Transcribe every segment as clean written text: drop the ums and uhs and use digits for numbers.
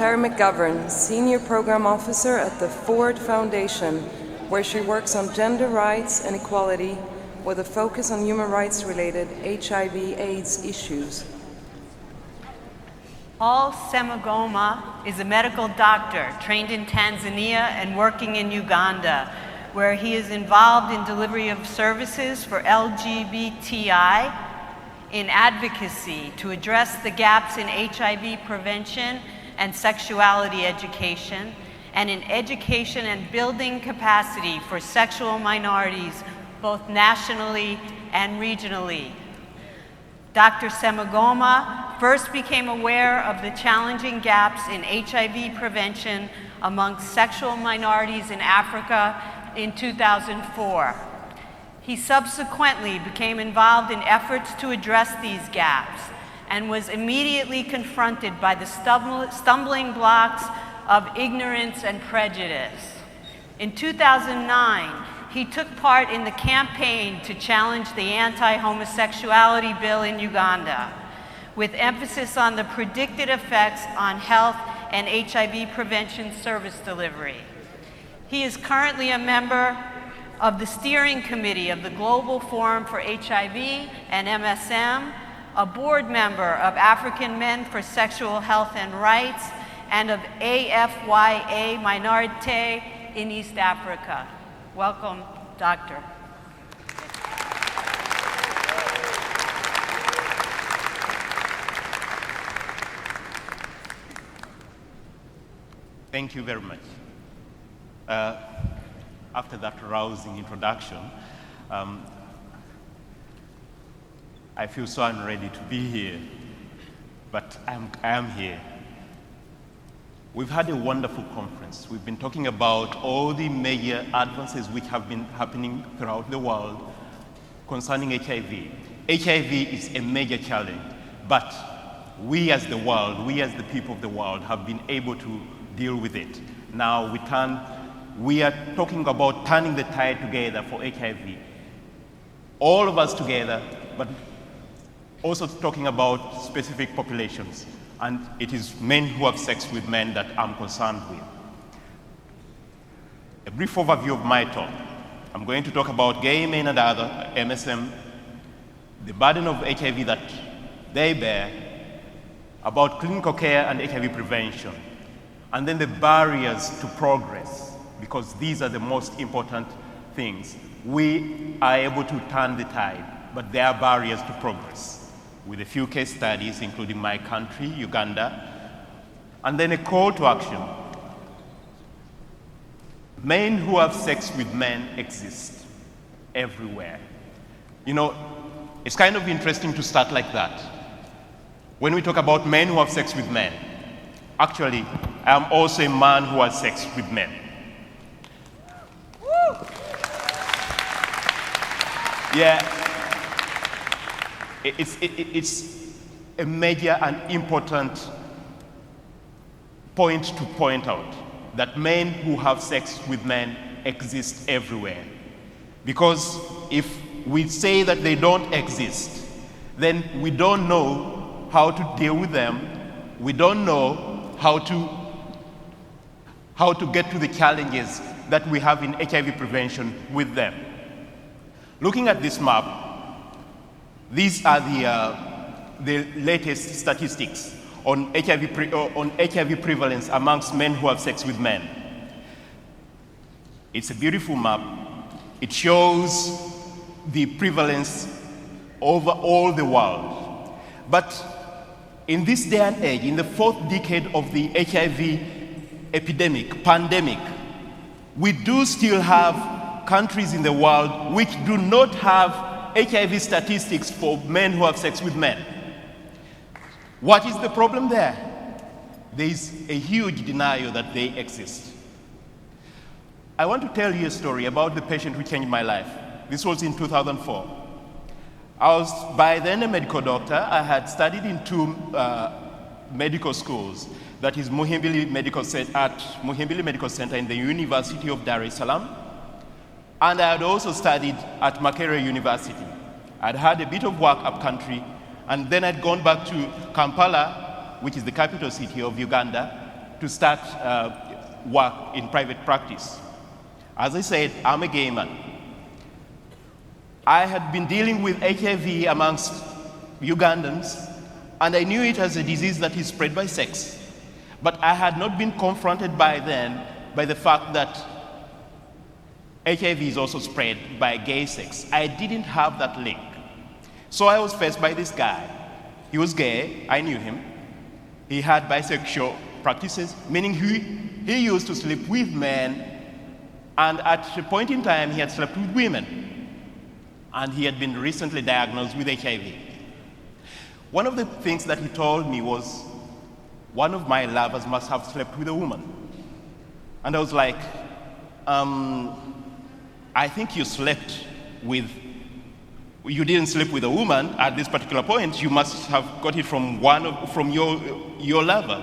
Tara McGovern, Senior Program Officer at the Ford Foundation, where she works on gender rights and equality with a focus on human rights-related HIV/AIDS issues. Paul Semugoma is a medical doctor trained in Tanzania and working in Uganda, where he is involved in delivery of services for LGBTI in advocacy to address the gaps in HIV prevention and sexuality education, and in education and building capacity for sexual minorities, both nationally and regionally. Dr. Semugoma first became aware of the challenging gaps in HIV prevention among sexual minorities in Africa in 2004. He subsequently became involved in efforts to address these gaps and was immediately confronted by the stumbling blocks of ignorance and prejudice. In 2009, he took part in the campaign to challenge the anti-homosexuality bill in Uganda, with emphasis on the predicted effects on health and HIV prevention service delivery. He is currently a member of the steering committee of the Global Forum for HIV and MSM, a board member of African Men for Sexual Health and Rights, and of AFYA Minorité in East Africa. Welcome, Doctor. Thank you very much. After that rousing introduction, I feel so unready to be here, but I am here. We've had a wonderful conference. We've been talking about all the major advances which have been happening throughout the world concerning HIV. HIV is a major challenge, but we as the world, we as the people of the world have been able to deal with it. Now we are talking about turning the tide together for HIV. All of us together, but also talking about specific populations. And it is men who have sex with men that I'm concerned with. A brief overview of my talk. I'm going to talk about gay men and other MSM, the burden of HIV that they bear, about clinical care and HIV prevention, and then the barriers to progress, because these are the most important things. We are able to turn the tide, but there are barriers to progress, with a few case studies, including my country, Uganda, and then a call to action. Men who have sex with men exist everywhere. You know, it's kind of interesting to start like that. When we talk about men who have sex with men, actually, I am also a man who has sex with men. Woo! Yeah. It's a major and important point to point out that men who have sex with men exist everywhere. Because if we say that they don't exist, then we don't know how to deal with them. We don't know how to get to the challenges that we have in HIV prevention with them. Looking at this map, these are the latest statistics on HIV prevalence amongst men who have sex with men. It's a beautiful map. It shows the prevalence over all the world. But in this day and age, in the fourth decade of the HIV epidemic, pandemic, we do still have countries in the world which do not have HIV statistics for men who have sex with men. What is the problem there? There is a huge denial that they exist. I want to tell you a story about the patient who changed my life. This was in 2004. I was by then a medical doctor. I had studied in two medical schools. That is Muhimbili Medical Center in the University of Dar es Salaam. And I had also studied at Makerere University. I'd had a bit of work up country, and then I'd gone back to Kampala, which is the capital city of Uganda, to start work in private practice. As I said, I'm a gay man. I had been dealing with HIV amongst Ugandans, and I knew it as a disease that is spread by sex. But I had not been confronted by then by the fact that HIV is also spread by gay sex. I didn't have that link. So I was faced by this guy. He was gay, I knew him. He had bisexual practices, meaning he used to sleep with men, and at a point in time he had slept with women. And he had been recently diagnosed with HIV. One of the things that he told me was, one of my lovers must have slept with a woman. And I was like, I think you didn't sleep with a woman at this particular point. You must have got it from your lover.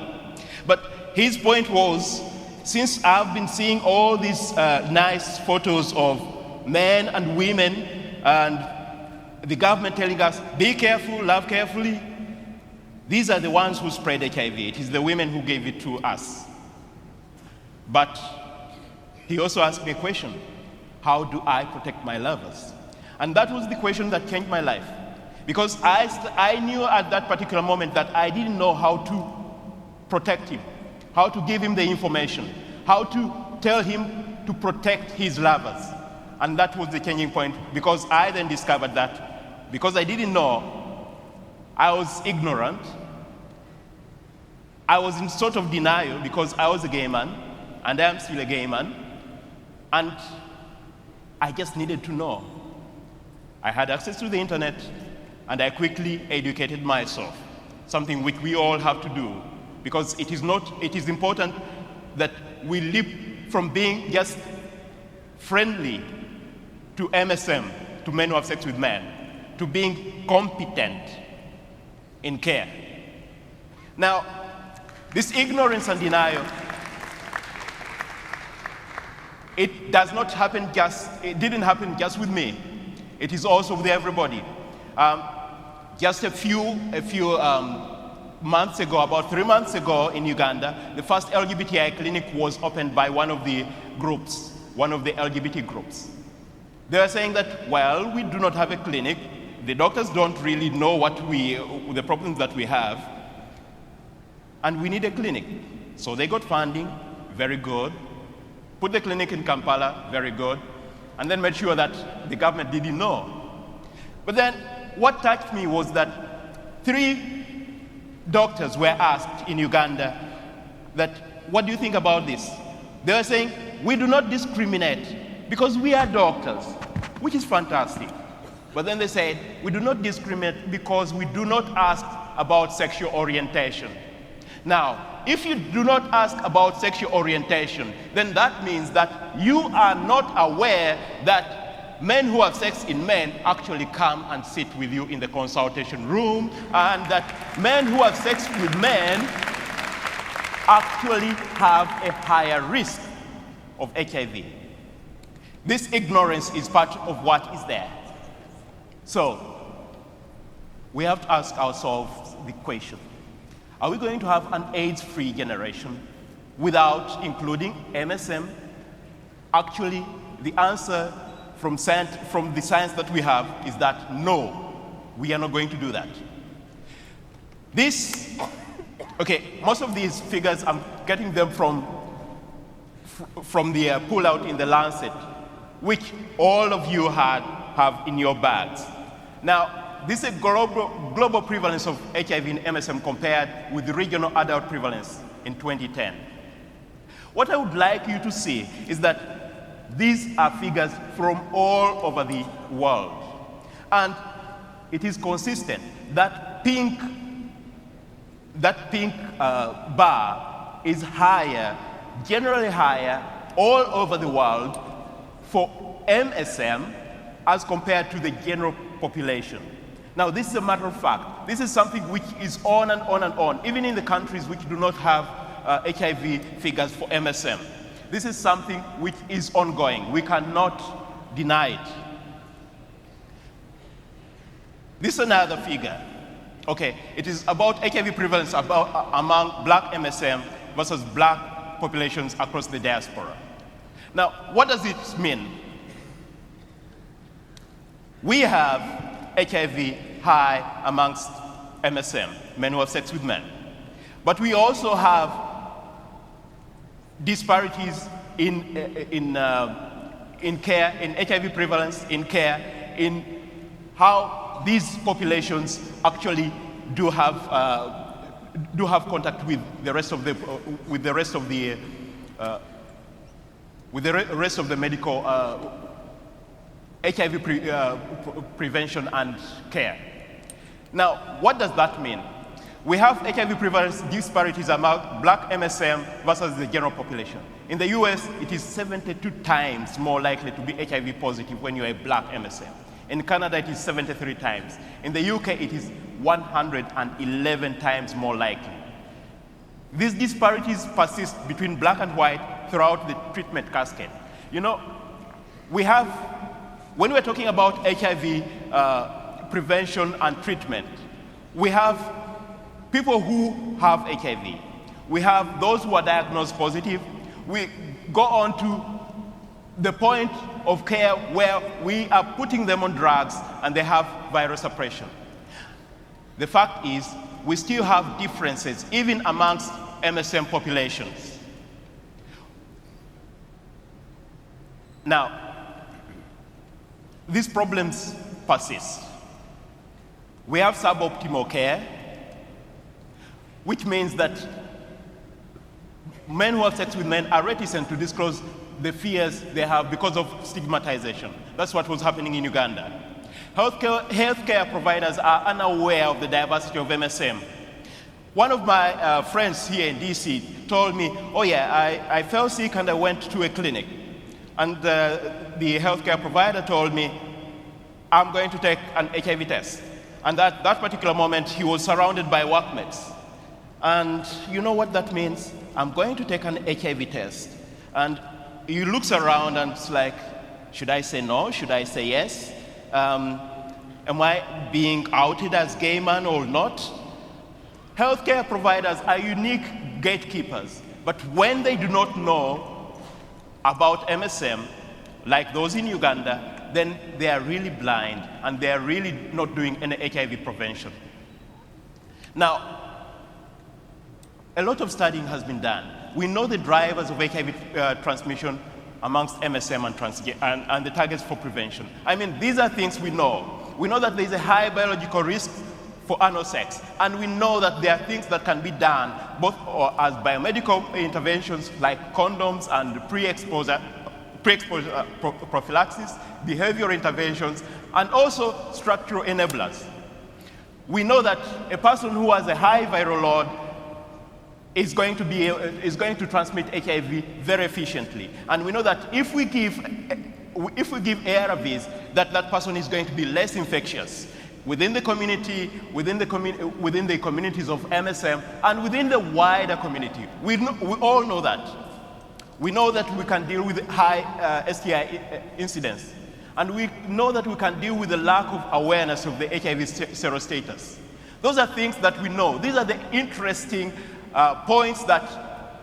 But his point was, since I've been seeing all these nice photos of men and women, and the government telling us, be careful, love carefully, these are the ones who spread HIV. It is the women who gave it to us. But he also asked me a question: how do I protect my lovers? And that was the question that changed my life. Because I knew at that particular moment that I didn't know how to protect him, how to give him the information, how to tell him to protect his lovers. And that was the changing point, because I then discovered that because I didn't know, I was ignorant, I was in sort of denial because I was a gay man, and I am still a gay man, and I just needed to know. I had access to the internet, and I quickly educated myself, something which we all have to do, because it is important that we leap from being just friendly to MSM, to men who have sex with men, to being competent in care. Now, this ignorance and denial, it didn't happen just with me. It is also with everybody. Just a few months ago, about 3 months ago in Uganda, the first LGBTI clinic was opened by one of the groups, one of the LGBT groups. They are saying that, well, we do not have a clinic. The doctors don't really know the problems that we have, and we need a clinic. So they got funding, very good. Put the clinic in Kampala, very good. And then made sure that the government didn't know. But then what touched me was that 3 doctors were asked in Uganda that, what do you think about this? They were saying, we do not discriminate because we are doctors, which is fantastic. But then they said, we do not discriminate because we do not ask about sexual orientation. Now, if you do not ask about sexual orientation, then that means that you are not aware that men who have sex in men actually come and sit with you in the consultation room, and that men who have sex with men actually have a higher risk of HIV. This ignorance is part of what is there. So, we have to ask ourselves the question: are we going to have an AIDS-free generation without including MSM? Actually, the answer from the science that we have is that no, we are not going to do that. Most of these figures, I'm getting them from the pull-out in the Lancet, which all of you have in your bags. Now, this is a global prevalence of HIV and MSM compared with the regional adult prevalence in 2010. What I would like you to see is that these are figures from all over the world. And it is consistent. That pink bar is higher, generally higher, all over the world for MSM as compared to the general population. Now, this is a matter of fact. This is something which is on and on and on, even in the countries which do not have HIV figures for MSM. This is something which is ongoing. We cannot deny it. This is another figure. Okay, it is about HIV prevalence among black MSM versus black populations across the diaspora. Now, what does it mean? We have HIV high amongst MSM, men who have sex with men. But we also have disparities in care, in HIV prevalence, in care, in how these populations actually do have contact with the rest of the medical HIV prevention and care. Now, what does that mean? We have HIV prevalence disparities among black MSM versus the general population. In the US, it is 72 times more likely to be HIV positive when you're a black MSM. In Canada, it is 73 times. In the UK, it is 111 times more likely. These disparities persist between black and white throughout the treatment cascade. You know, when we're talking about HIV prevention and treatment, we have people who have HIV. We have those who are diagnosed positive. We go on to the point of care where we are putting them on drugs and they have viral suppression. The fact is, we still have differences even amongst MSM populations. Now, these problems persist. We have suboptimal care, which means that men who have sex with men are reticent to disclose the fears they have because of stigmatization. That's what was happening in Uganda. Healthcare providers are unaware of the diversity of MSM. One of my friends here in DC told me, oh yeah, I fell sick and I went to a clinic. And the healthcare provider told me, I'm going to take an HIV test. And at that particular moment, he was surrounded by workmates. And you know what that means? I'm going to take an HIV test. And he looks around and it's like, should I say no? Should I say yes? Am I being outed as gay man or not? Healthcare providers are unique gatekeepers, but when they do not know about MSM, like those in Uganda, then they are really blind and they are really not doing any HIV prevention. Now, a lot of studying has been done. We know the drivers of HIV transmission amongst MSM and the targets for prevention. I mean, these are things we know. We know that there is a high biological risk for anal sex, and we know that there are things that can be done, both as biomedical interventions like condoms and pre-exposure prophylaxis, behavioral interventions, and also structural enablers. We know that a person who has a high viral load is going to transmit HIV very efficiently. And we know that if we give ARVs, that person is going to be less infectious within the community, within the communities of MSM, and within the wider community. We all know that. We know that we can deal with high STI incidence. And we know that we can deal with the lack of awareness of the HIV serostatus. Those are things that we know. These are the interesting points that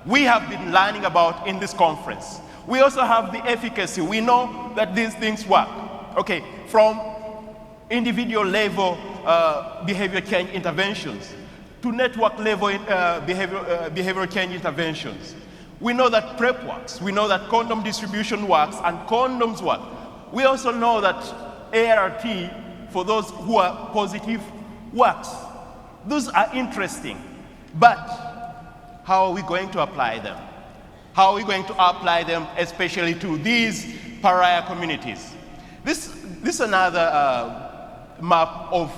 we have been learning about in this conference. We also have the efficacy. We know that these things work. Okay, from individual level behavior change interventions to network level behavioral change interventions. We know that PrEP works. We know that condom distribution works and condoms work. We also know that ART, for those who are positive, works. Those are interesting. But how are we going to apply them? How are we going to apply them, especially to these pariah communities? This is another map of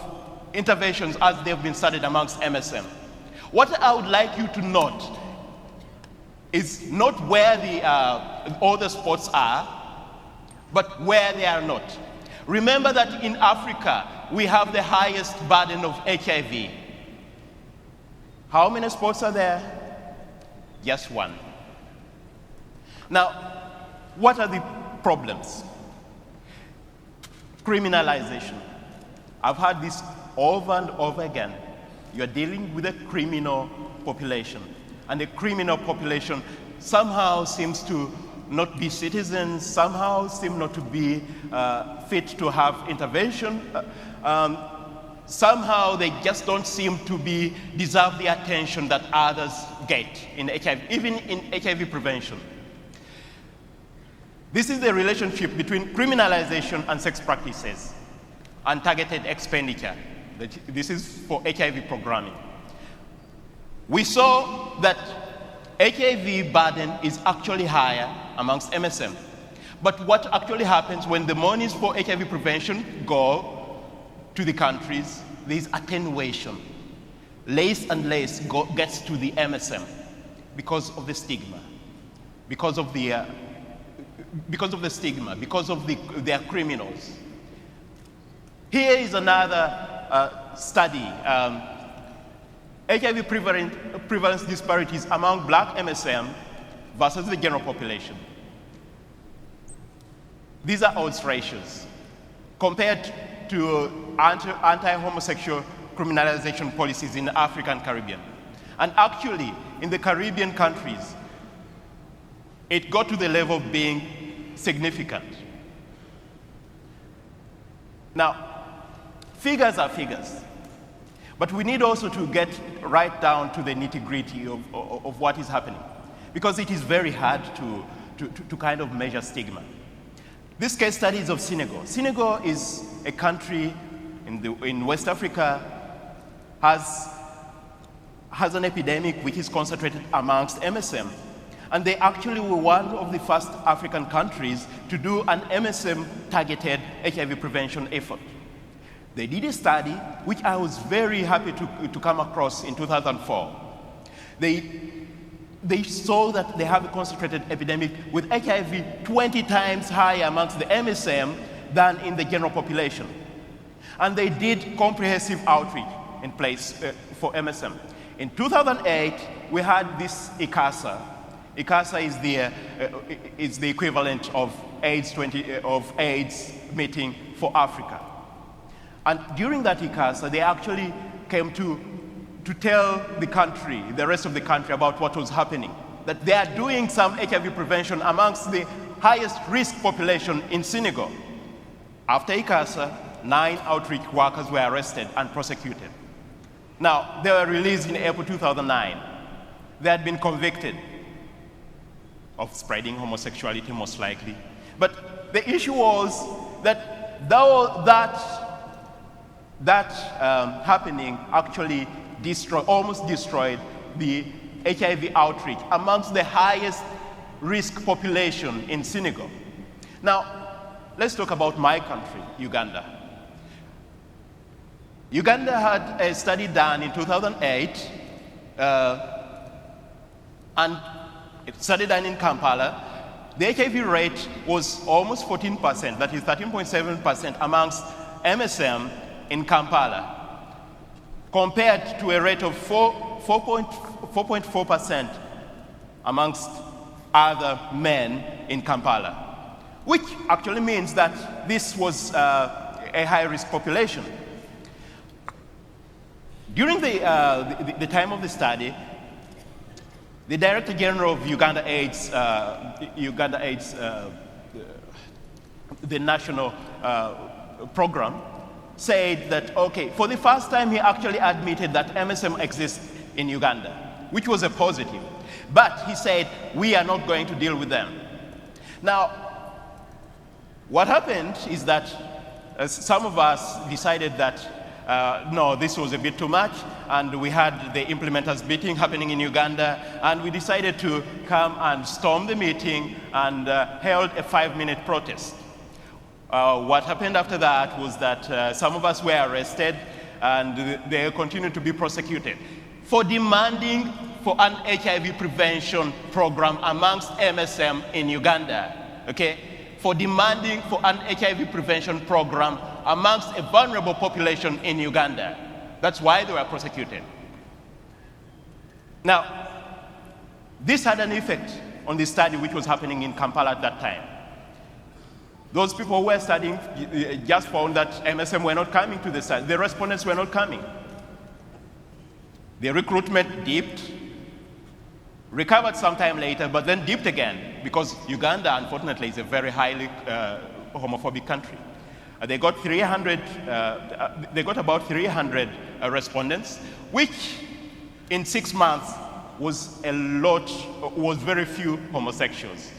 interventions as they've been studied amongst MSM. What I would like you to note is not where all the spots are, but where they are not. Remember that in Africa, we have the highest burden of HIV. How many spots are there? Just one. Now, what are the problems? Criminalization. I've heard this over and over again. You're dealing with a criminal population. and the criminal population somehow seems to not be citizens, somehow seem not to be fit to have intervention. Somehow they just don't seem to deserve the attention that others get in HIV, even in HIV prevention. This is the relationship between criminalization and sex practices and targeted expenditure. This is for HIV programming. We saw that HIV burden is actually higher amongst MSM. But what actually happens when the monies for HIV prevention go to the countries, there is attenuation. Less and less gets to the MSM because of the stigma, because of the stigma, because of their criminals. Here is another study, HIV prevalence disparities among black MSM versus the general population. These are odds ratios compared to anti-homosexual criminalization policies in Africa and Caribbean. And actually, in the Caribbean countries, it got to the level of being significant. Now, figures are figures, but we need also to get right down to the nitty-gritty of what is happening, because it is very hard to kind of measure stigma. This case study is of Senegal. Senegal is a country in West Africa, has an epidemic which is concentrated amongst MSM. And they actually were one of the first African countries to do an MSM-targeted HIV prevention effort. They did a study, which I was very happy to come across in 2004. They saw that they have a concentrated epidemic with HIV 20 times higher amongst the MSM than in the general population. And they did comprehensive outreach in place for MSM. In 2008, we had this ICASA. ICASA is the equivalent of AIDS meeting for Africa. And during that ICASA, they actually came to tell the country, the rest of the country, about what was happening. That they are doing some HIV prevention amongst the highest risk population in Senegal. After ICASA, 9 outreach workers were arrested and prosecuted. Now, they were released in April 2009. They had been convicted of spreading homosexuality, most likely. But the issue was that that happening actually almost destroyed the HIV outreach amongst the highest risk population in Senegal. Now, let's talk about my country, Uganda. Uganda had a study done in 2008, and a study done in Kampala. The HIV rate was almost 14%, that is 13.7% amongst MSM in Kampala, compared to a rate of 4.4% amongst other men in Kampala, which actually means that this was a high-risk population. During the time of the study, the Director General of Uganda AIDS, the national program, said that, okay, for the first time he actually admitted that MSM exists in Uganda, which was a positive. But he said, we are not going to deal with them. Now, what happened is that some of us decided that, no, this was a bit too much, and we had the implementers meeting happening in Uganda, and we decided to come and storm the meeting and held a 5-minute protest. What happened after that was that some of us were arrested, and they continued to be prosecuted for demanding for an HIV prevention program amongst MSM in Uganda, okay? For demanding for an HIV prevention program amongst a vulnerable population in Uganda. That's why they were prosecuted. Now, this had an effect on the study which was happening in Kampala at that time. Those people who were studying just found that MSM were not coming to the study. The respondents were not coming. The recruitment dipped. recovered sometime later, but then dipped again, because Uganda, unfortunately, is a very highly homophobic country. They got about 300 respondents, which in 6 months was very few homosexuals.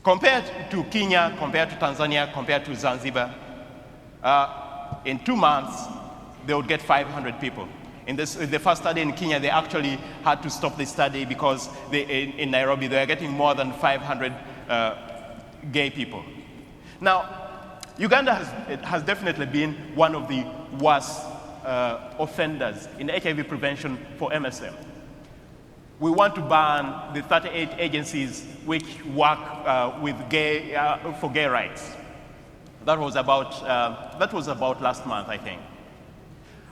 Compared to Kenya, compared to Tanzania, compared to Zanzibar, in 2 months, they would get 500 people. In the first study in Kenya, they actually had to stop the study because in Nairobi, they were getting more than 500 gay people. Now, Uganda has definitely been one of the worst offenders in HIV prevention for MSM. We want to ban the 38 agencies which work for gay rights. That was about last month, I think.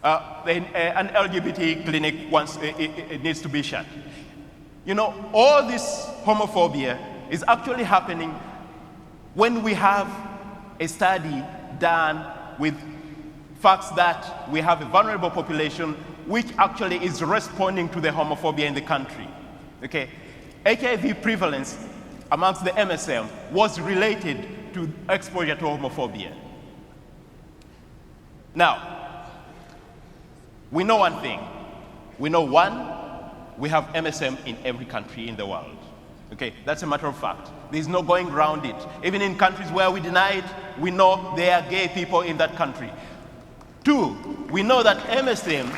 An LGBT clinic it needs to be shut. You know, all this homophobia is actually happening when we have a study done with facts that we have a vulnerable population which actually is responding to the homophobia in the country. Okay? HIV prevalence amongst the MSM was related to exposure to homophobia. Now, we know one thing. We know we have MSM in every country in the world. Okay, that's a matter of fact. There's no going around it. Even in countries where we deny it, we know there are gay people in that country. 2, we know that MSM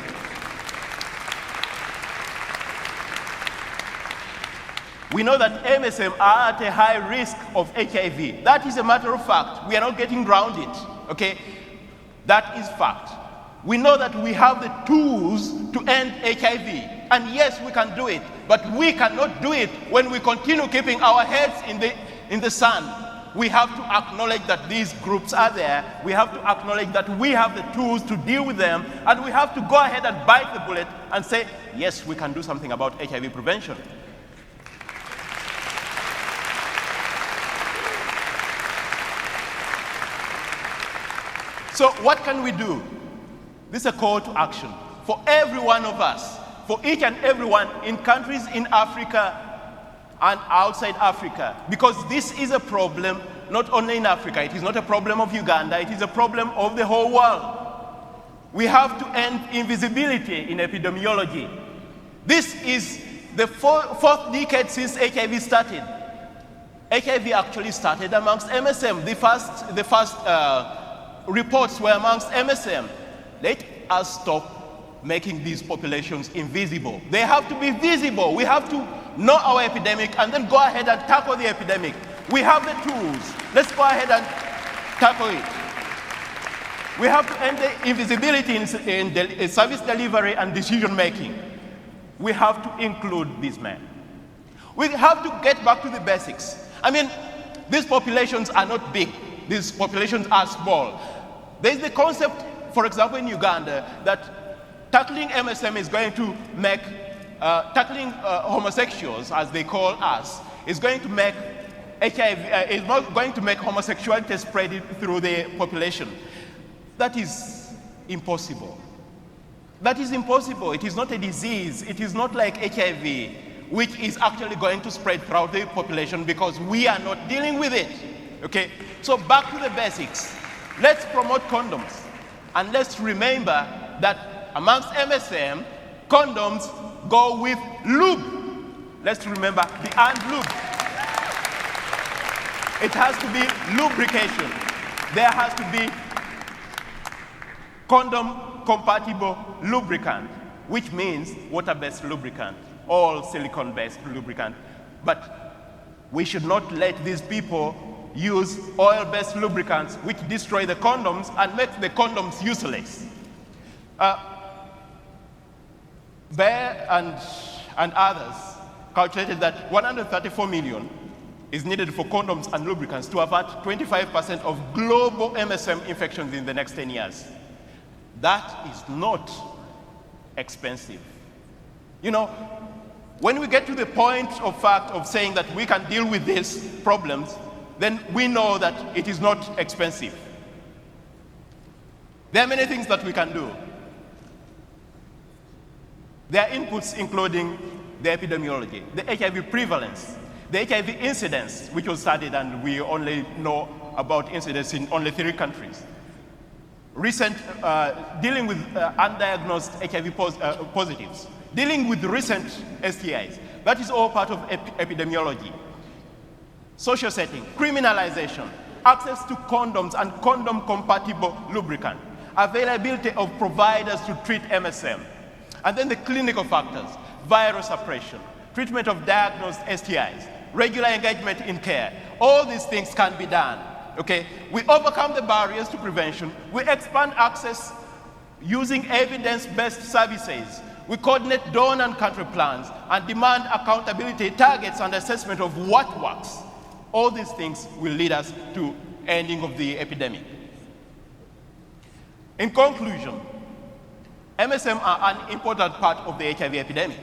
are at a high risk of HIV. That is a matter of fact. We are not getting around it. Okay, that is fact. We know that we have the tools to end HIV. And yes, we can do it, but we cannot do it when we continue keeping our heads in the sand. We have to acknowledge that these groups are there. We have to acknowledge that we have the tools to deal with them, and we have to go ahead and bite the bullet and say, yes, we can do something about HIV prevention. So what can we do? This is a call to action for every one of us, for each and everyone in countries in Africa and outside Africa, because this is a problem not only in Africa. It is not a problem of Uganda, it is a problem of the whole world. We have to end invisibility in epidemiology. This is the fourth decade since HIV started. HIV actually started amongst MSM. The first reports were amongst MSM. Let us stop making these populations invisible. They have to be visible. We have to know our epidemic and then go ahead and tackle the epidemic. We have the tools. Let's go ahead and tackle it. We have to end the invisibility in service delivery and decision making. We have to include these men. We have to get back to the basics. I mean, these populations are not big. These populations are small. There's the concept, for example, in Uganda, that tackling MSM is going to make, tackling homosexuals, as they call us, is going to make HIV, is not going to make homosexuality spread through the population. That is impossible. That is impossible. It is not a disease. It is not like HIV, which is actually going to spread throughout the population because we are not dealing with it. Okay? So back to the basics. Let's promote condoms. And let's remember that amongst MSM, condoms go with lube. Let's remember the and lube. It has to be lubrication. There has to be condom-compatible lubricant, which means water-based lubricant, or silicone-based lubricant. But we should not let these people use oil-based lubricants which destroy the condoms and make the condoms useless. Baer and others calculated that 134 million is needed for condoms and lubricants to avert 25% of global MSM infections in the next 10 years. That is not expensive. You know, when we get to the point of fact of saying that we can deal with these problems, then we know that it is not expensive. There are many things that we can do. There are inputs including the epidemiology, the HIV prevalence, the HIV incidence, which was studied and we only know about incidence in only 3 countries. Recent, dealing with undiagnosed HIV positives, dealing with recent STIs. That is all part of epidemiology. Social setting, criminalization, access to condoms and condom-compatible lubricant, availability of providers to treat MSM, and then the clinical factors, viral suppression, treatment of diagnosed STIs, regular engagement in care. All these things can be done, okay? We overcome the barriers to prevention. We expand access using evidence-based services. We coordinate donor and country plans and demand accountability, targets, and assessment of what works. All these things will lead us to ending of the epidemic. In conclusion, MSM are an important part of the HIV epidemic.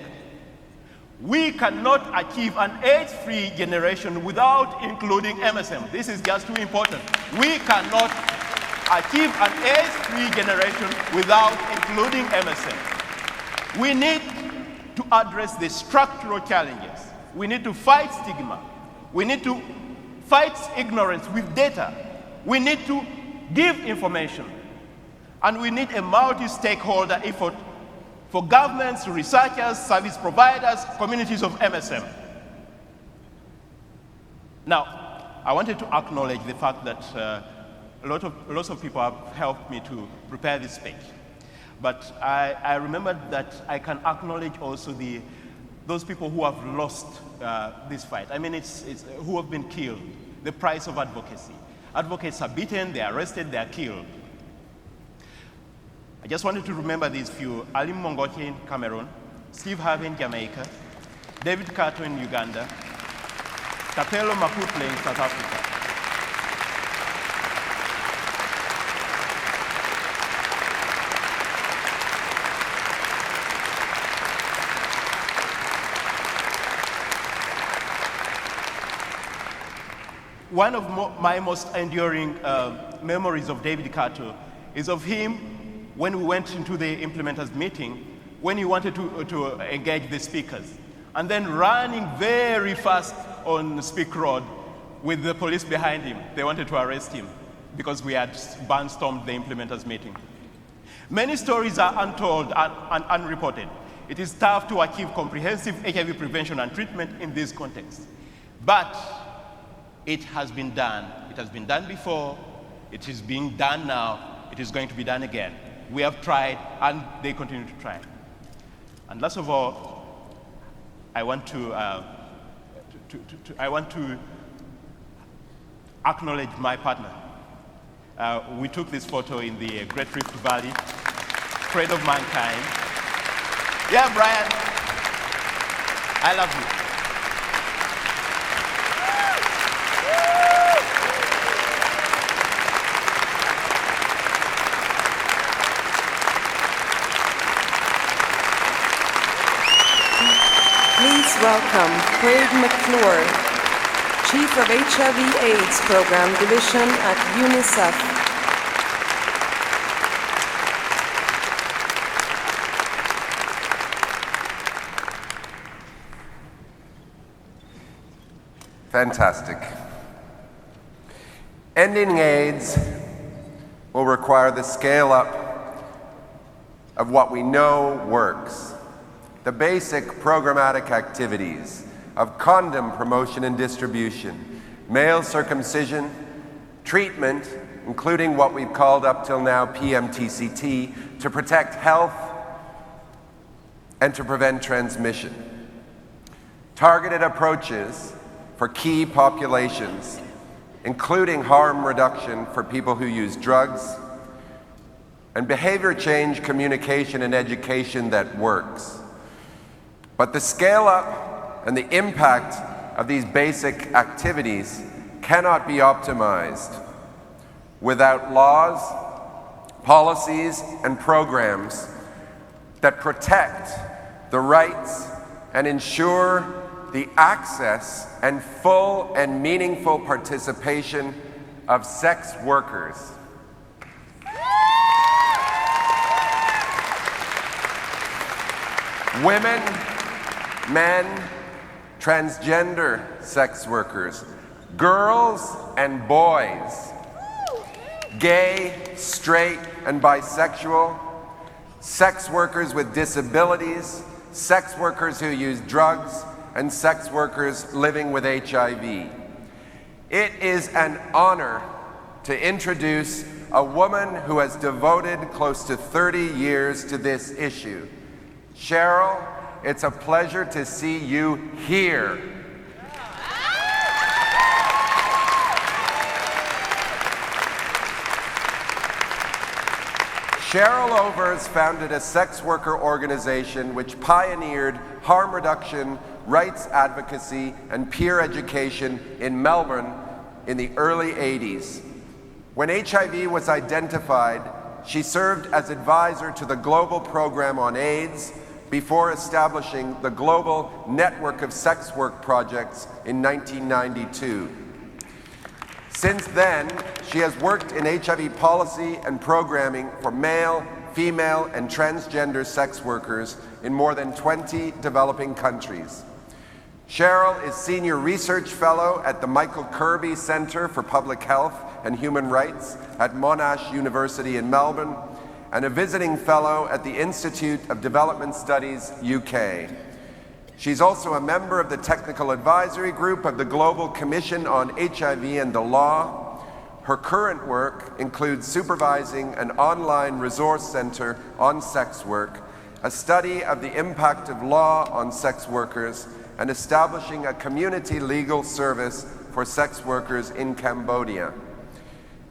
We cannot achieve an AIDS-free generation without including MSM. This is just too important. We cannot achieve an AIDS-free generation without including MSM. We need to address the structural challenges. We need to fight stigma. We need to fight ignorance with data. We need to give information. And we need a multi-stakeholder effort for governments, researchers, service providers, communities of MSM. Now, I wanted to acknowledge the fact that lots of people have helped me to prepare this speech. But I remembered that I can acknowledge also those people who have lost this fight. I mean, it's who have been killed, the price of advocacy. Advocates are beaten, they are arrested, they are killed. I just wanted to remember these few: Alim Mongote in Cameroon, Steve Harvey in Jamaica, David Kato in Uganda, Kapelo Maputle in South Africa. One of my most enduring memories of David Kato is of him when we went into the implementers meeting, when he wanted to engage the speakers, and then running very fast on Speak Road with the police behind him. They wanted to arrest him because we had barnstormed the implementers meeting. Many stories are untold and unreported. It is tough to achieve comprehensive HIV prevention and treatment in this context. But it has been done. It has been done before. It is being done now. It is going to be done again. We have tried, and they continue to try. And last of all, I want to acknowledge my partner. We took this photo in the Great Rift Valley, Trade of Mankind. Yeah, Brian, I love you. Please welcome Craig McClure, Chief of HIV/AIDS Program Division at UNICEF. Fantastic. Ending AIDS will require the scale up of what we know works. The basic programmatic activities of condom promotion and distribution, male circumcision, treatment, including what we've called up till now PMTCT, to protect health and to prevent transmission. Targeted approaches for key populations, including harm reduction for people who use drugs, and behavior change, communication, and education that works. But the scale up and the impact of these basic activities cannot be optimized without laws, policies, and programs that protect the rights and ensure the access and full and meaningful participation of sex workers. Women men, transgender sex workers, girls and boys, gay, straight, and bisexual, sex workers with disabilities, sex workers who use drugs, and sex workers living with HIV. It is an honor to introduce a woman who has devoted close to 30 years to this issue. Cheryl, it's a pleasure to see you here. Cheryl Overs founded a sex worker organization which pioneered harm reduction, rights advocacy, and peer education in Melbourne in the early 80s. When HIV was identified, she served as advisor to the Global Program on AIDS before establishing the Global Network of Sex Work Projects in 1992. Since then, she has worked in HIV policy and programming for male, female, and transgender sex workers in more than 20 developing countries. Cheryl is Senior Research Fellow at the Michael Kirby Centre for Public Health and Human Rights at Monash University in Melbourne, and a Visiting Fellow at the Institute of Development Studies, UK. She's also a member of the Technical Advisory Group of the Global Commission on HIV and the Law. Her current work includes supervising an online resource center on sex work, a study of the impact of law on sex workers, and establishing a community legal service for sex workers in Cambodia.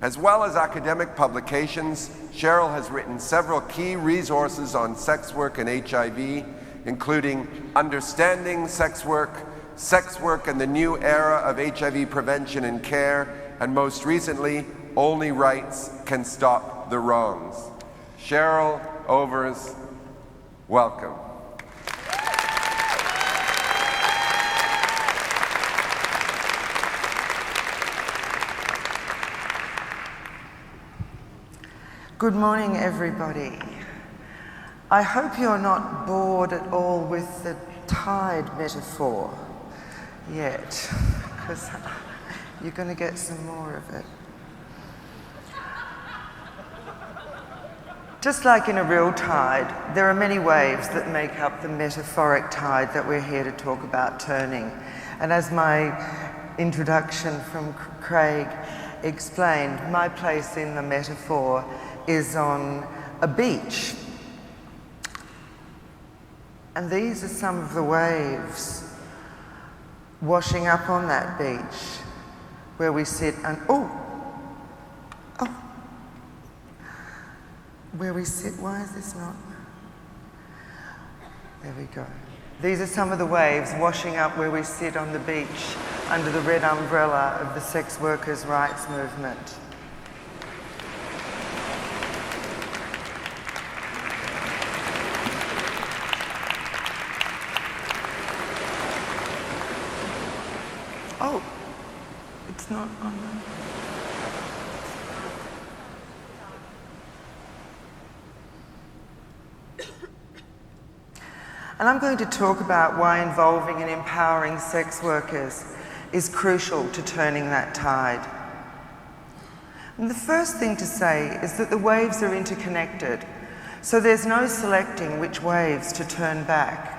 As well as academic publications, Cheryl has written several key resources on sex work and HIV, including Understanding Sex Work and the New Era of HIV Prevention and Care, and most recently, Only Rights Can Stop the Wrongs. Cheryl Overs, welcome. Good morning, everybody. I hope you're not bored at all with the tide metaphor yet, because you're going to get some more of it. Just like in a real tide, there are many waves that make up the metaphoric tide that we're here to talk about turning. And as my introduction from Craig explained, my place in the metaphor is on a beach. And these are some of the waves washing up on that beach where we sit and, where we sit, why is this not? There we go. These are some of the waves washing up where we sit on the beach under the red umbrella of the sex workers' rights movement. Oh, it's not on there. And I'm going to talk about why involving and empowering sex workers is crucial to turning that tide. And the first thing to say is that the waves are interconnected, so there's no selecting which waves to turn back.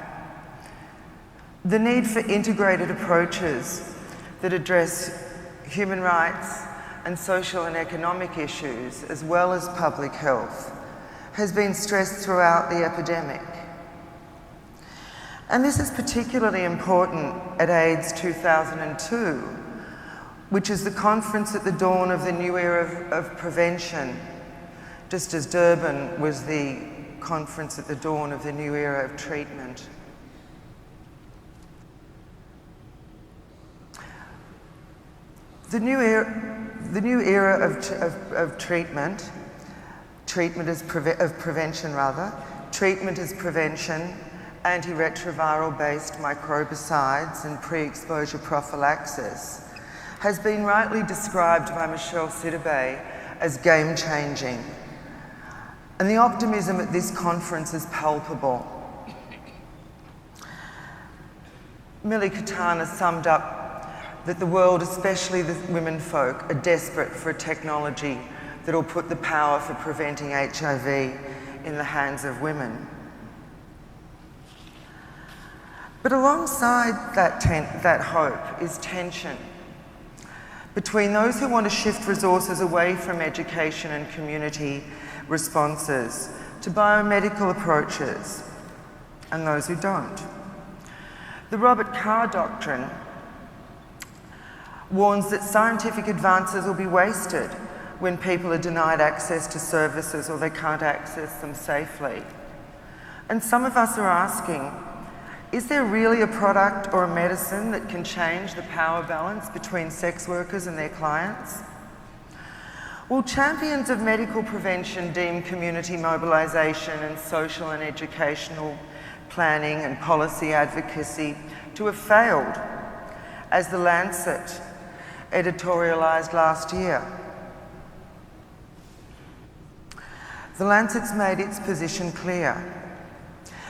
The need for integrated approaches that address human rights and social and economic issues, as well as public health, has been stressed throughout the epidemic. And this is particularly important at AIDS 2002, which is the conference at the dawn of the new era of prevention, just as Durban was the conference at the dawn of the new era of treatment. The new era of treatment is prevention, antiretroviral-based microbicides and pre-exposure prophylaxis, has been rightly described by Michelle Sidibe as game-changing. And the optimism at this conference is palpable. Millie Katana summed up that the world, especially the women folk, are desperate for a technology that will put the power for preventing HIV in the hands of women. But alongside that hope is tension between those who want to shift resources away from education and community responses to biomedical approaches and those who don't. The Robert Carr doctrine warns that scientific advances will be wasted when people are denied access to services or they can't access them safely. And some of us are asking, is there really a product or a medicine that can change the power balance between sex workers and their clients? Well, champions of medical prevention deem community mobilisation and social and educational planning and policy advocacy to have failed, as The Lancet editorialised last year. The Lancet's made its position clear.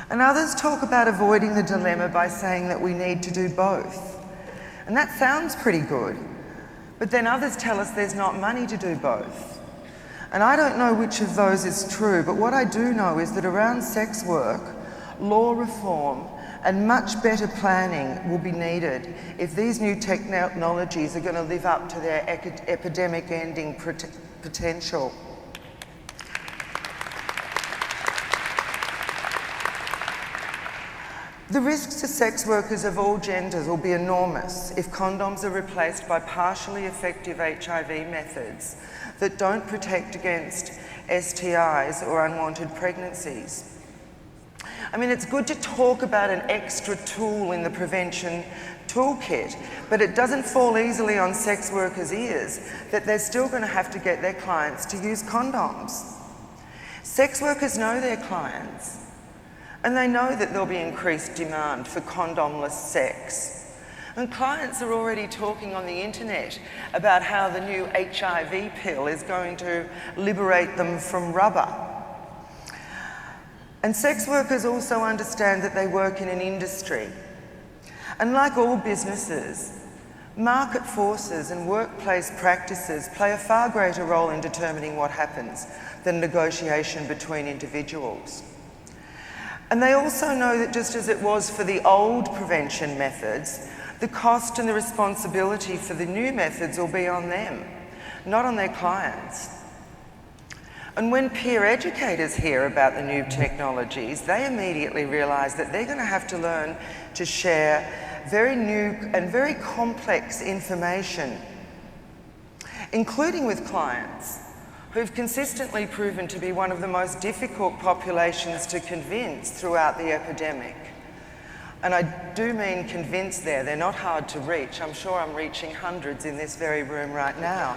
And others talk about avoiding the dilemma by saying that we need to do both. And that sounds pretty good, but then others tell us there's not money to do both. And I don't know which of those is true, but what I do know is that around sex work, law reform and much better planning will be needed if these new technologies are going to live up to their epidemic ending potential. The risks to sex workers of all genders will be enormous if condoms are replaced by partially effective HIV methods that don't protect against STIs or unwanted pregnancies. I mean, it's good to talk about an extra tool in the prevention toolkit, but it doesn't fall easily on sex workers' ears that they're still going to have to get their clients to use condoms. Sex workers know their clients. And they know that there'll be increased demand for condomless sex. And clients are already talking on the internet about how the new HIV pill is going to liberate them from rubber. And sex workers also understand that they work in an industry. And like all businesses, market forces and workplace practices play a far greater role in determining what happens than negotiation between individuals. And they also know that just as it was for the old prevention methods, the cost and the responsibility for the new methods will be on them, not on their clients. And when peer educators hear about the new technologies, they immediately realise that they're going to have to learn to share very new and very complex information, including with clients who've consistently proven to be one of the most difficult populations to convince throughout the epidemic. And I do mean convince there, they're not hard to reach. I'm sure I'm reaching hundreds in this very room right now.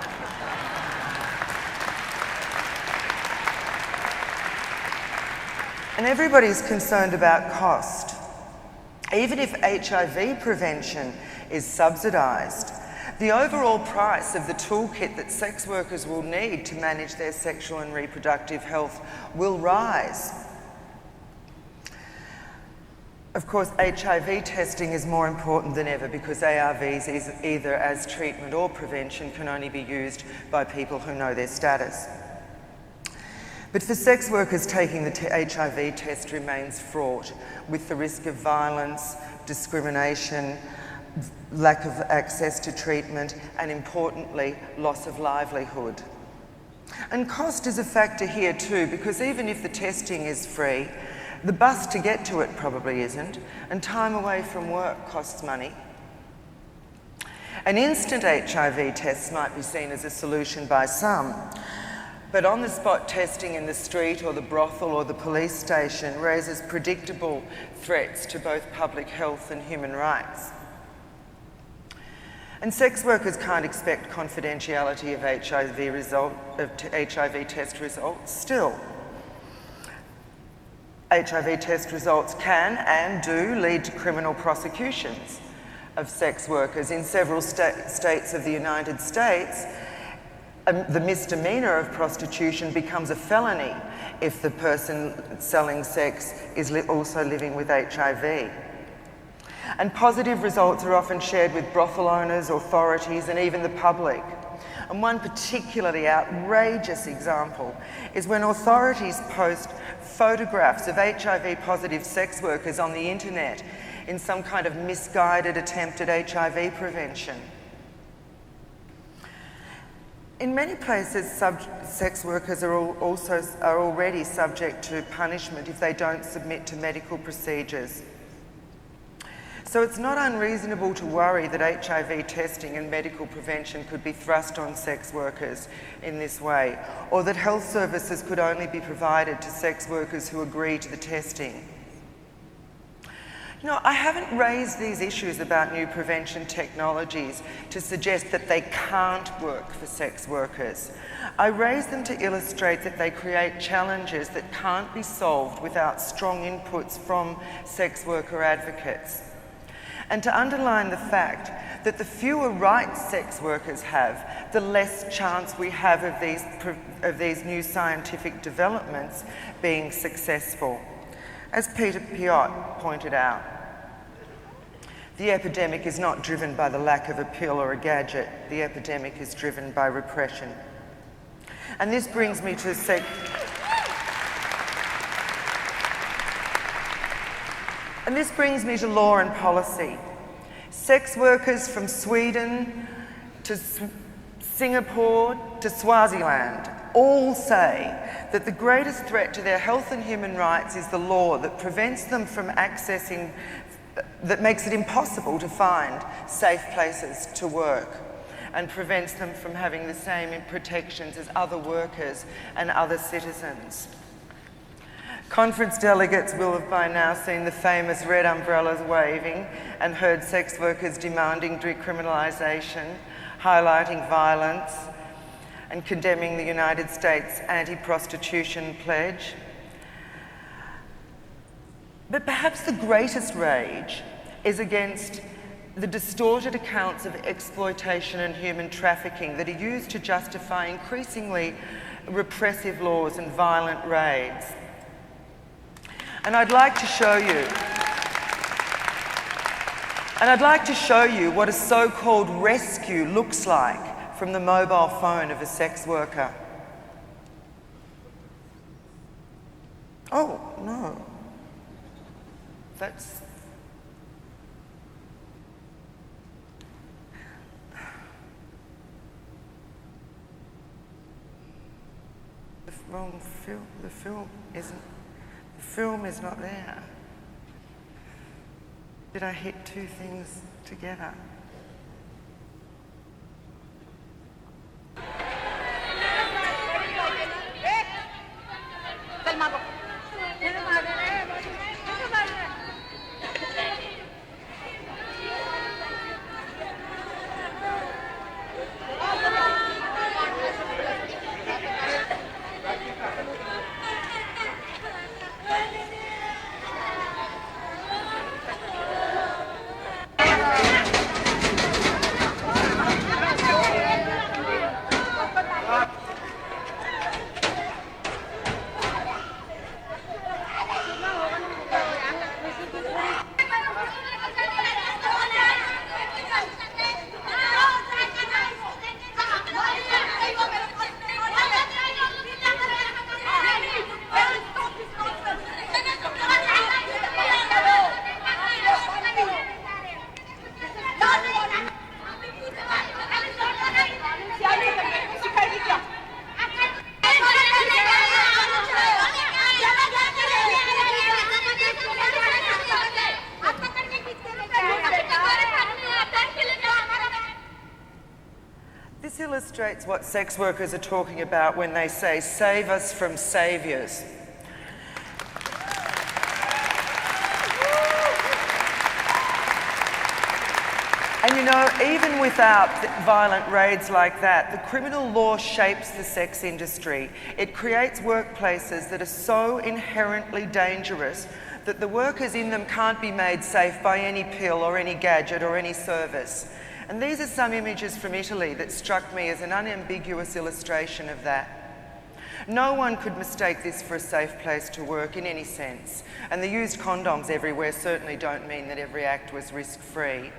And everybody's concerned about cost. Even if HIV prevention is subsidised, the overall price of the toolkit that sex workers will need to manage their sexual and reproductive health will rise. Of course, HIV testing is more important than ever because ARVs, either as treatment or prevention, can only be used by people who know their status. But for sex workers, taking the HIV test remains fraught with the risk of violence, discrimination, lack of access to treatment, and importantly, loss of livelihood. And cost is a factor here too, because even if the testing is free, the bus to get to it probably isn't, and time away from work costs money. An instant HIV test might be seen as a solution by some, but on-the-spot testing in the street or the brothel or the police station raises predictable threats to both public health and human rights. And sex workers can't expect confidentiality of HIV test results. Still, HIV test results can and do lead to criminal prosecutions of sex workers. In several states of the United States, the misdemeanor of prostitution becomes a felony if the person selling sex is also living with HIV. And positive results are often shared with brothel owners, authorities, and even the public. And one particularly outrageous example is when authorities post photographs of HIV-positive sex workers on the internet in some kind of misguided attempt at HIV prevention. In many places, sex workers are already subject to punishment if they don't submit to medical procedures. So it's not unreasonable to worry that HIV testing and medical prevention could be thrust on sex workers in this way, or that health services could only be provided to sex workers who agree to the testing. You know, I haven't raised these issues about new prevention technologies to suggest that they can't work for sex workers. I raise them to illustrate that they create challenges that can't be solved without strong inputs from sex worker advocates. And to underline the fact that the fewer rights sex workers have, the less chance we have of these new scientific developments being successful. As Peter Piot pointed out, the epidemic is not driven by the lack of a pill or a gadget. The epidemic is driven by repression. And this brings me to law and policy. Sex workers from Sweden to Singapore to Swaziland all say that the greatest threat to their health and human rights is the law that prevents them from accessing, that makes it impossible to find safe places to work and prevents them from having the same protections as other workers and other citizens. Conference delegates will have by now seen the famous red umbrellas waving and heard sex workers demanding decriminalization, highlighting violence, and condemning the United States anti-prostitution pledge. But perhaps the greatest rage is against the distorted accounts of exploitation and human trafficking that are used to justify increasingly repressive laws and violent raids. And I'd like to show you what a so-called rescue looks like from the mobile phone of a sex worker. Oh, no. That's... the wrong film. The film is not there. Did I hit two things together? This illustrates what sex workers are talking about when they say, "Save us from saviours." And you know, even without violent raids like that, the criminal law shapes the sex industry. It creates workplaces that are so inherently dangerous that the workers in them can't be made safe by any pill or any gadget or any service. And these are some images from Italy that struck me as an unambiguous illustration of that. No one could mistake this for a safe place to work in any sense, and the used condoms everywhere certainly don't mean that every act was risk-free.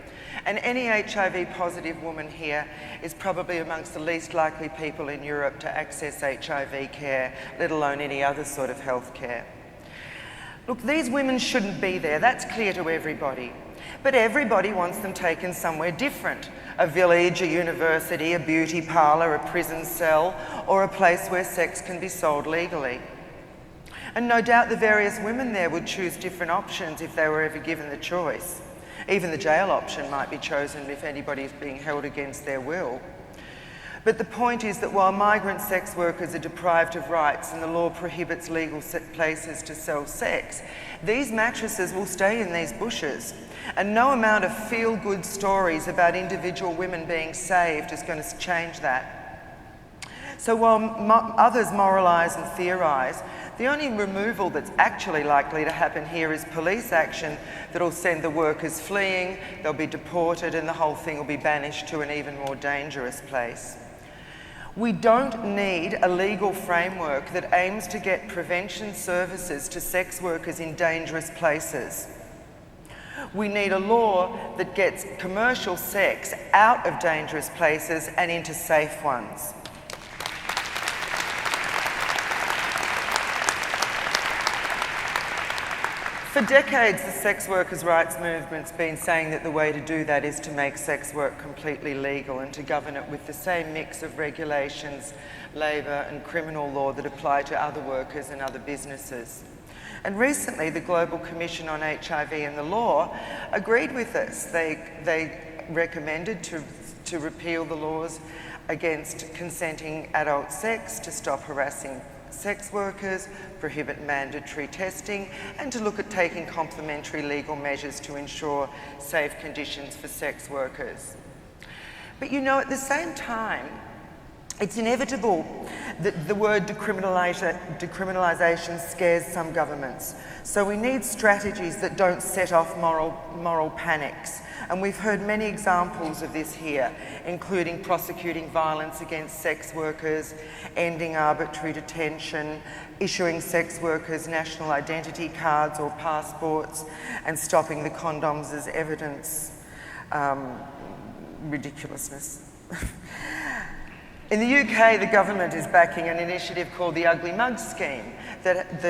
And any HIV-positive woman here is probably amongst the least likely people in Europe to access HIV care, let alone any other sort of health care. Look, these women shouldn't be there, that's clear to everybody. But everybody wants them taken somewhere different. A village, a university, a beauty parlour, a prison cell, or a place where sex can be sold legally. And no doubt the various women there would choose different options if they were ever given the choice. Even the jail option might be chosen if anybody is being held against their will. But the point is that while migrant sex workers are deprived of rights and the law prohibits legal places to sell sex, these mattresses will stay in these bushes. And no amount of feel-good stories about individual women being saved is going to change that. So while others moralise and theorise, the only removal that's actually likely to happen here is police action that'll send the workers fleeing, they'll be deported, and the whole thing will be banished to an even more dangerous place. We don't need a legal framework that aims to get prevention services to sex workers in dangerous places. We need a law that gets commercial sex out of dangerous places and into safe ones. For decades, the sex workers' rights movement's been saying that the way to do that is to make sex work completely legal and to govern it with the same mix of regulations, labour and criminal law that apply to other workers and other businesses. And recently, the Global Commission on HIV and the Law agreed with us. They recommended to repeal the laws against consenting adult sex, to stop harassing sex workers, prohibit mandatory testing, and to look at taking complementary legal measures to ensure safe conditions for sex workers. But you know, at the same time, it's inevitable that the word decriminalization scares some governments. So we need strategies that don't set off moral panics. And we've heard many examples of this here, including prosecuting violence against sex workers, ending arbitrary detention, issuing sex workers national identity cards or passports, and stopping the condoms as evidence. Ridiculousness. In the UK, the government is backing an initiative called the Ugly Mug Scheme that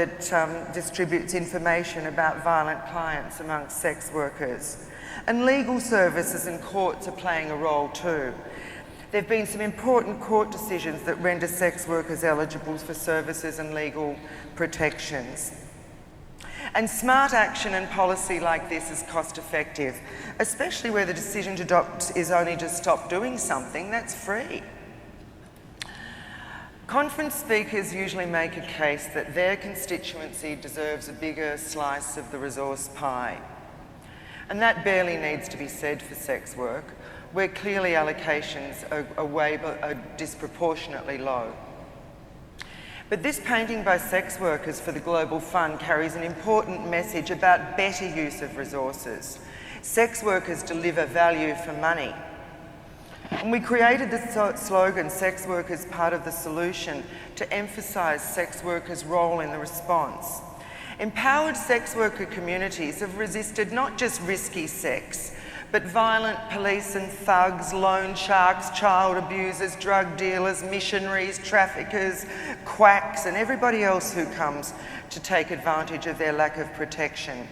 distributes information about violent clients amongst sex workers. And legal services and courts are playing a role too. There have been some important court decisions that render sex workers eligible for services and legal protections. And smart action and policy like this is cost effective, especially where the decision to adopt is only to stop doing something that's free. Conference speakers usually make a case that their constituency deserves a bigger slice of the resource pie. And that barely needs to be said for sex work, where clearly allocations are disproportionately low. But this painting by sex workers for the Global Fund carries an important message about better use of resources. Sex workers deliver value for money. And we created the slogan, Sex Workers Part of the Solution, to emphasise sex workers' role in the response. Empowered sex worker communities have resisted not just risky sex, but violent police and thugs, loan sharks, child abusers, drug dealers, missionaries, traffickers, quacks, and everybody else who comes to take advantage of their lack of protection.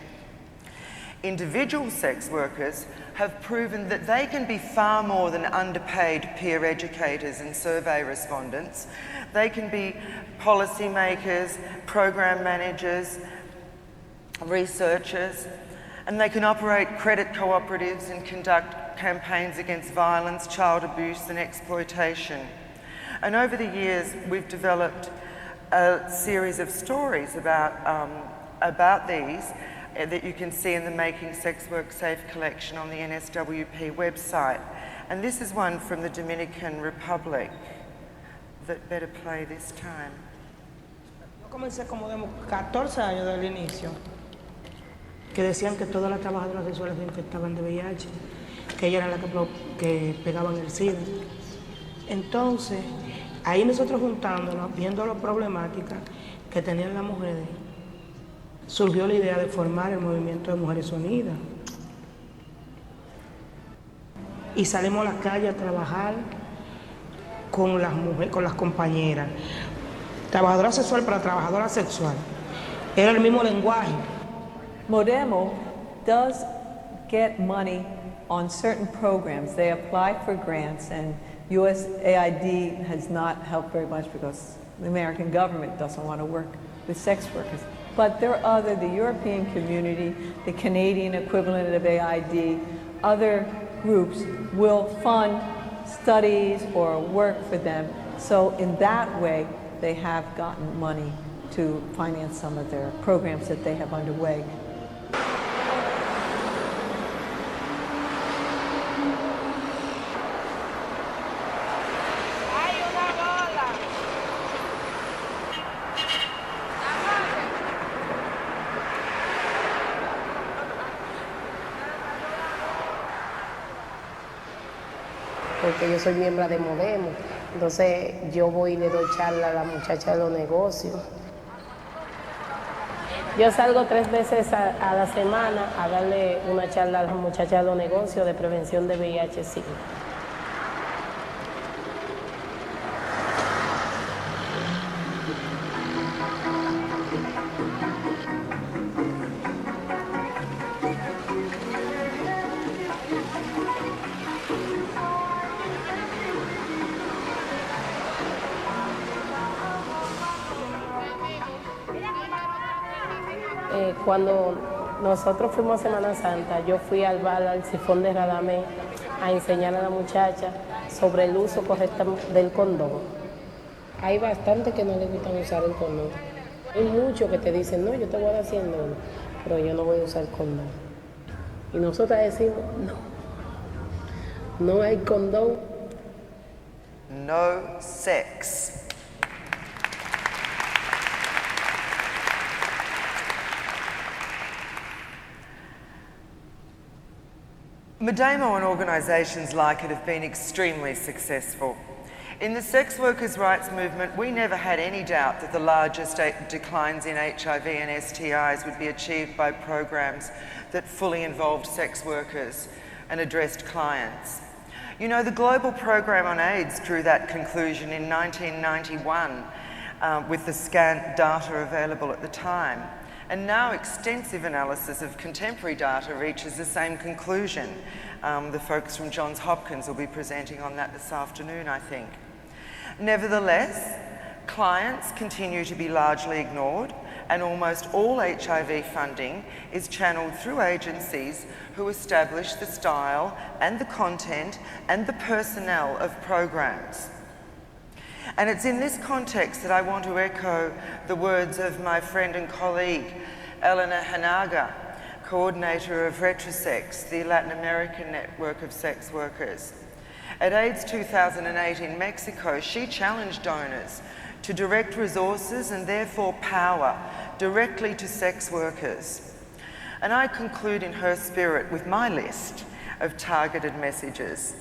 Individual sex workers have proven that they can be far more than underpaid peer educators and survey respondents. They can be policy makers, program managers, researchers, and they can operate credit cooperatives and conduct campaigns against violence, child abuse and exploitation. And over the years, we've developed a series of stories about these that you can see in the Making Sex Work Safe collection on the NSWP website. And this is one from the Dominican Republic that better play this time. Yo comencé como de 14 años del inicio, que decían que todas las trabajadoras sexuales se infectaban de VIH, que ellas eran las que pegaban el SIDA. Entonces, Ahí nosotros juntándonos, viendo la problemática que tenían las mujeres, surgió la idea de formar el movimiento de Mujeres Unidas. Y salimos a la calle a trabajar con las mujeres, con las compañeras. Trabajadora sexual para trabajadora sexual. Era el mismo lenguaje. Modemo does get money on certain programs. They apply for grants, and USAID has not helped very much because the American government doesn't want to work with sex workers. But there are the European community, the Canadian equivalent of AID, other groups will fund studies or work for them. So in that way, they have gotten money to finance some of their programs that they have underway. Porque yo soy miembro de Modemo, entonces yo voy y le doy charla a la muchacha de los negocios. Yo salgo 3 veces a la semana a darle una charla a las muchachas de los negocios de prevención de VIH-Sida. Cuando nosotros fuimos a Semana Santa, yo fui al bar, al Sifón de Radamé, a enseñar a la muchacha sobre el uso correcto del condón. Hay bastante que no les gusta usar el condón. Hay muchos que te dicen, no, yo te voy a dar $100, pero yo no voy a usar condón. Y nosotras decimos, no hay condón. No sex. Modemo and organisations like it have been extremely successful. In the sex workers' rights movement, we never had any doubt that the largest declines in HIV and STIs would be achieved by programs that fully involved sex workers and addressed clients. You know, the global program on AIDS drew that conclusion in 1991 with the scant data available at the time. And now extensive analysis of contemporary data reaches the same conclusion. The folks from Johns Hopkins will be presenting on that this afternoon, I think. Nevertheless, clients continue to be largely ignored, and almost all HIV funding is channeled through agencies who establish the style and the content and the personnel of programs. And it's in this context that I want to echo the words of my friend and colleague, Elena Hanaga, coordinator of Retrosex, the Latin American network of sex workers. At AIDS 2008 in Mexico, she challenged donors to direct resources and therefore power directly to sex workers. And I conclude in her spirit with my list of targeted messages,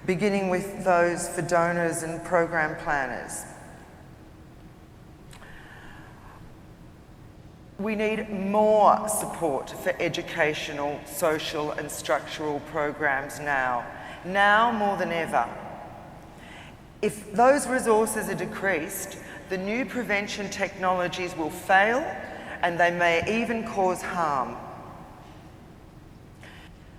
beginning with those for donors and program planners. We need more support for educational, social and structural programs now more than ever. If those resources are decreased, the new prevention technologies will fail and they may even cause harm.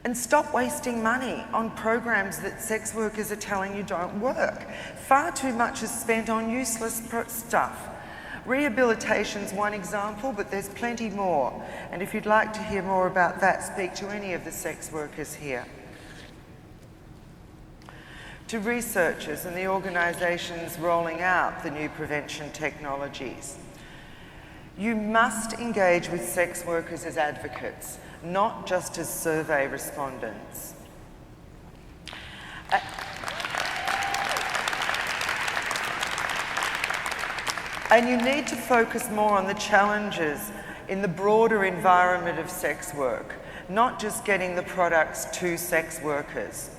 And stop wasting money on programs that sex workers are telling you don't work. Far too much is spent on useless stuff. Rehabilitation's one example, but there's plenty more. And if you'd like to hear more about that, speak to any of the sex workers here. To researchers and the organisations rolling out the new prevention technologies, you must engage with sex workers as advocates, not just as survey respondents. And you need to focus more on the challenges in the broader environment of sex work, not just getting the products to sex workers.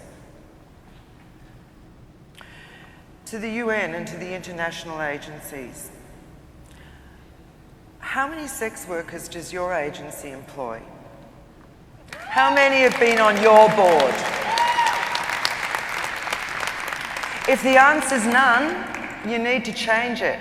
to the UN and to the international agencies. How many sex workers does your agency employ? How many have been on your board? If the answer's none, you need to change it.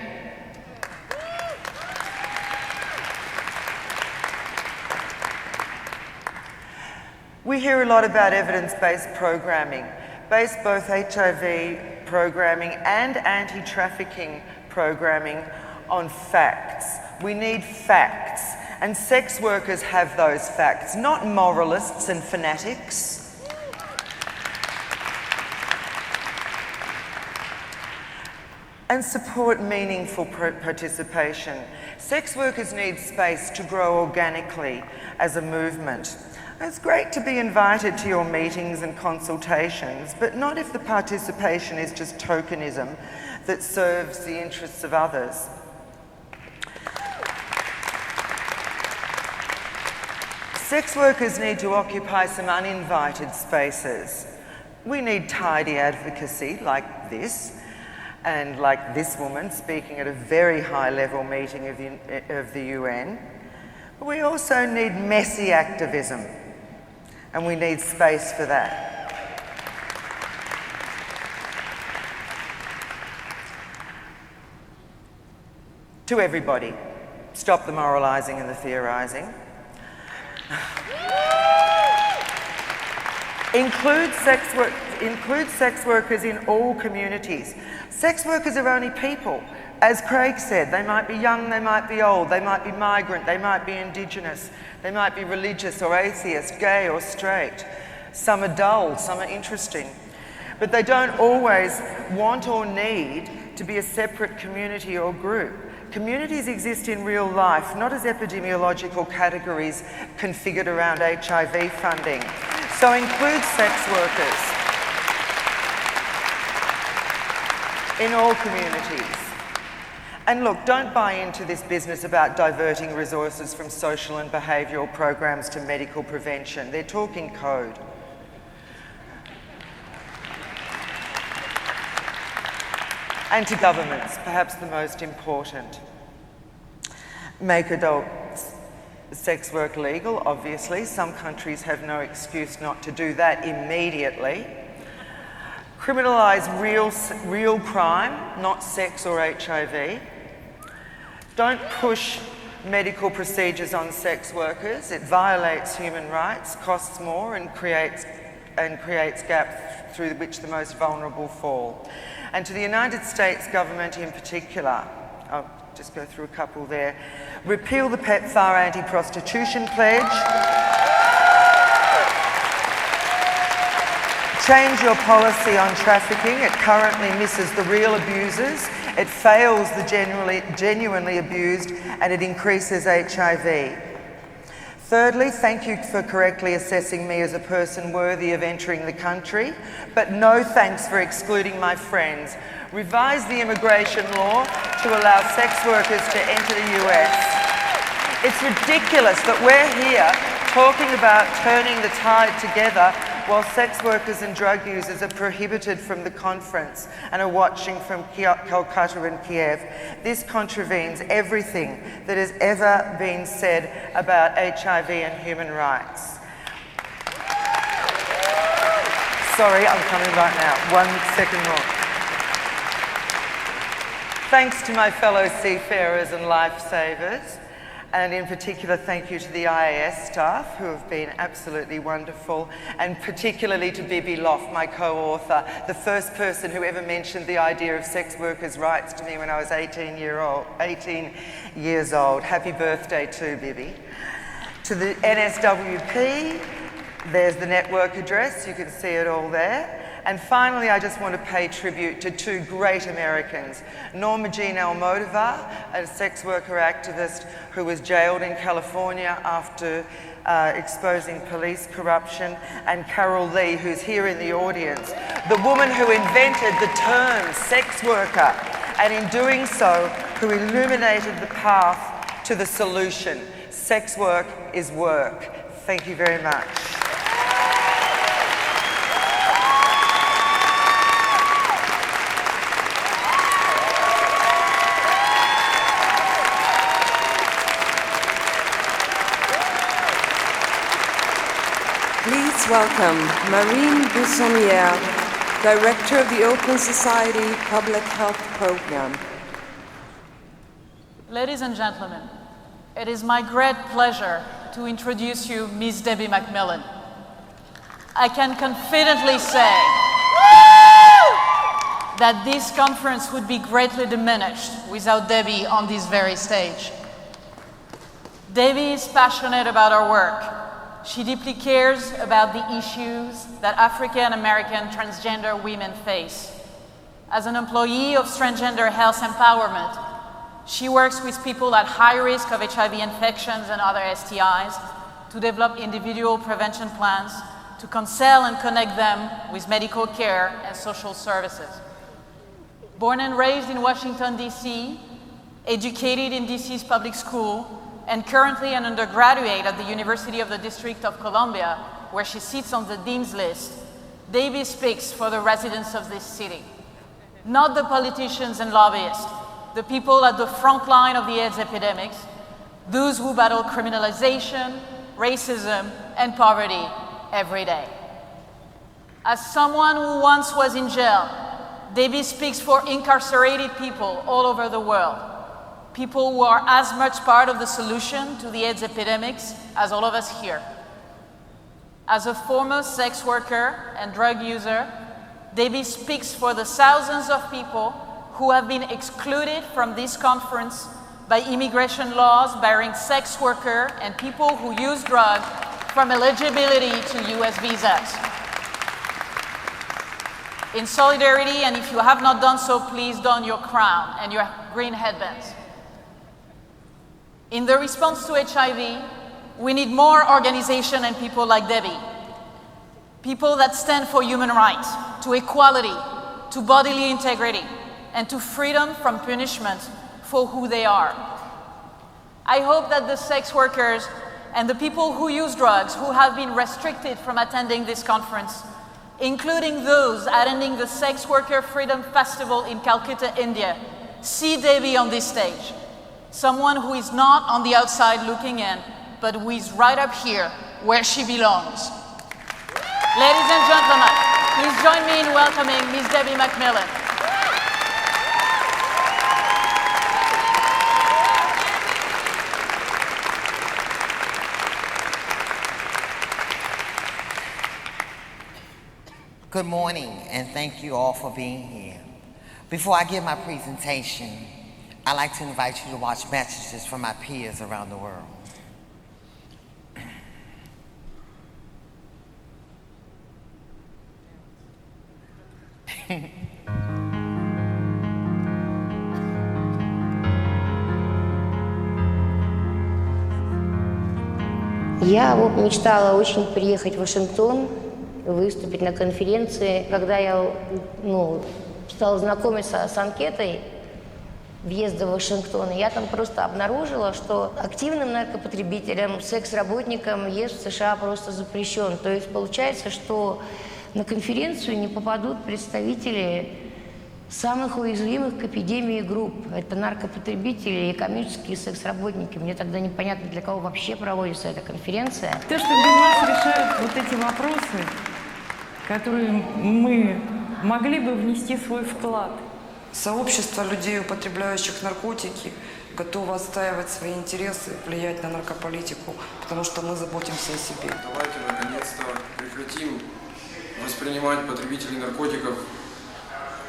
We hear a lot about evidence-based programming, based both HIV programming and anti-trafficking programming on facts. We need facts, and sex workers have those facts, not moralists and fanatics. And support meaningful participation. Sex workers need space to grow organically as a movement. It's great to be invited to your meetings and consultations, but not if the participation is just tokenism that serves the interests of others. Sex workers need to occupy some uninvited spaces. We need tidy advocacy like this, and like this woman speaking at a very high-level meeting of the UN. But we also need messy activism, and we need space for that. To everybody, stop the moralising and the theorising. Include sex workers in all communities. Sex workers are only people. As Craig said, they might be young, they might be old, they might be migrant, they might be Indigenous, they might be religious or atheist, gay or straight. Some are dull, some are interesting. But they don't always want or need to be a separate community or group. Communities exist in real life, not as epidemiological categories configured around HIV funding. So include sex workers in all communities. And look, don't buy into this business about diverting resources from social and behavioural programs to medical prevention. They're talking code. And to governments, perhaps the most important. Make adult sex work legal, obviously. Some countries have no excuse not to do that immediately. Criminalise real crime, not sex or HIV. Don't push medical procedures on sex workers. It violates human rights, costs more, and creates gaps through which the most vulnerable fall. And to the United States government in particular, I'll just go through a couple there. Repeal the PEPFAR anti-prostitution pledge. Change your policy on trafficking. It currently misses the real abusers. It fails the genuinely abused, and it increases HIV. Thirdly, thank you for correctly assessing me as a person worthy of entering the country, but no thanks for excluding my friends. Revise the immigration law to allow sex workers to enter the US. It's ridiculous that we're here talking about turning the tide together while sex workers and drug users are prohibited from the conference and are watching from Calcutta and Kiev. This contravenes everything that has ever been said about HIV and human rights. Sorry, I'm coming right now. 1 second more. Thanks to my fellow seafarers and lifesavers, and in particular thank you to the IAS staff who have been absolutely wonderful, and particularly to Bibi Loff, my co-author, the first person who ever mentioned the idea of sex workers' rights to me when I was 18 years old. Happy birthday too, Bibi. To the NSWP, there's the network address, you can see it all there. And finally, I just want to pay tribute to two great Americans, Norma Jean Almodovar, a sex worker activist who was jailed in California after exposing police corruption, and Carol Lee, who's here in the audience, the woman who invented the term sex worker, and in doing so, who illuminated the path to the solution. Sex work is work. Thank you very much. welcome Marine Buissonnière, Director of the Open Society Public Health Program. Ladies and gentlemen, it is my great pleasure to introduce you Ms. Debbie McMillan. I can confidently say that this conference would be greatly diminished without Debbie on this very stage. Debbie is passionate about her work. She deeply cares about the issues that African American transgender women face. As an employee of transgender health empowerment, she works with people at high risk of HIV infections and other STIs to develop individual prevention plans, to counsel and connect them with medical care and social services. Born and raised in Washington, D.C., educated in D.C.'s public school, and currently an undergraduate at the University of the District of Columbia, where she sits on the Dean's List, Debbie speaks for the residents of this city. Not the politicians and lobbyists, the people at the front line of the AIDS epidemics, those who battle criminalization, racism, and poverty every day. As someone who once was in jail, Debbie speaks for incarcerated people all over the world, people who are as much part of the solution to the AIDS epidemics as all of us here. As a former sex worker and drug user, Debbie speaks for the thousands of people who have been excluded from this conference by immigration laws barring sex workers and people who use drugs from eligibility to US visas. In solidarity, and if you have not done so, please don your crown and your green headbands. In the response to HIV, we need more organization and people like Debbie. People that stand for human rights, to equality, to bodily integrity, and to freedom from punishment for who they are. I hope that the sex workers and the people who use drugs who have been restricted from attending this conference, including those attending the Sex Worker Freedom Festival in Calcutta, India, see Debbie on this stage. Someone who is not on the outside looking in, but who is right up here where she belongs. Ladies and gentlemen, please join me in welcoming Ms. Debbie McMillan. Good morning, and thank you all for being here. Before I give my presentation, I'd like to invite you to watch messages from my peers around the world. Я мечтала очень приехать в Вашингтон, выступить на конференции. Когда я стала знакомиться с анкетой въезда в Вашингтон, я там просто обнаружила, что активным наркопотребителям, секс-работникам въезд в США просто запрещен. То есть получается, что на конференцию не попадут представители самых уязвимых к эпидемии групп. Это наркопотребители и коммерческие секс-работники. Мне тогда непонятно, для кого вообще проводится эта конференция. То, что без нас решают вот эти вопросы, которые мы могли бы внести свой вклад. Сообщество людей, употребляющих наркотики, готово отстаивать свои интересы, влиять на наркополитику, потому что мы заботимся о себе. Давайте наконец-то прекратим воспринимать потребителей наркотиков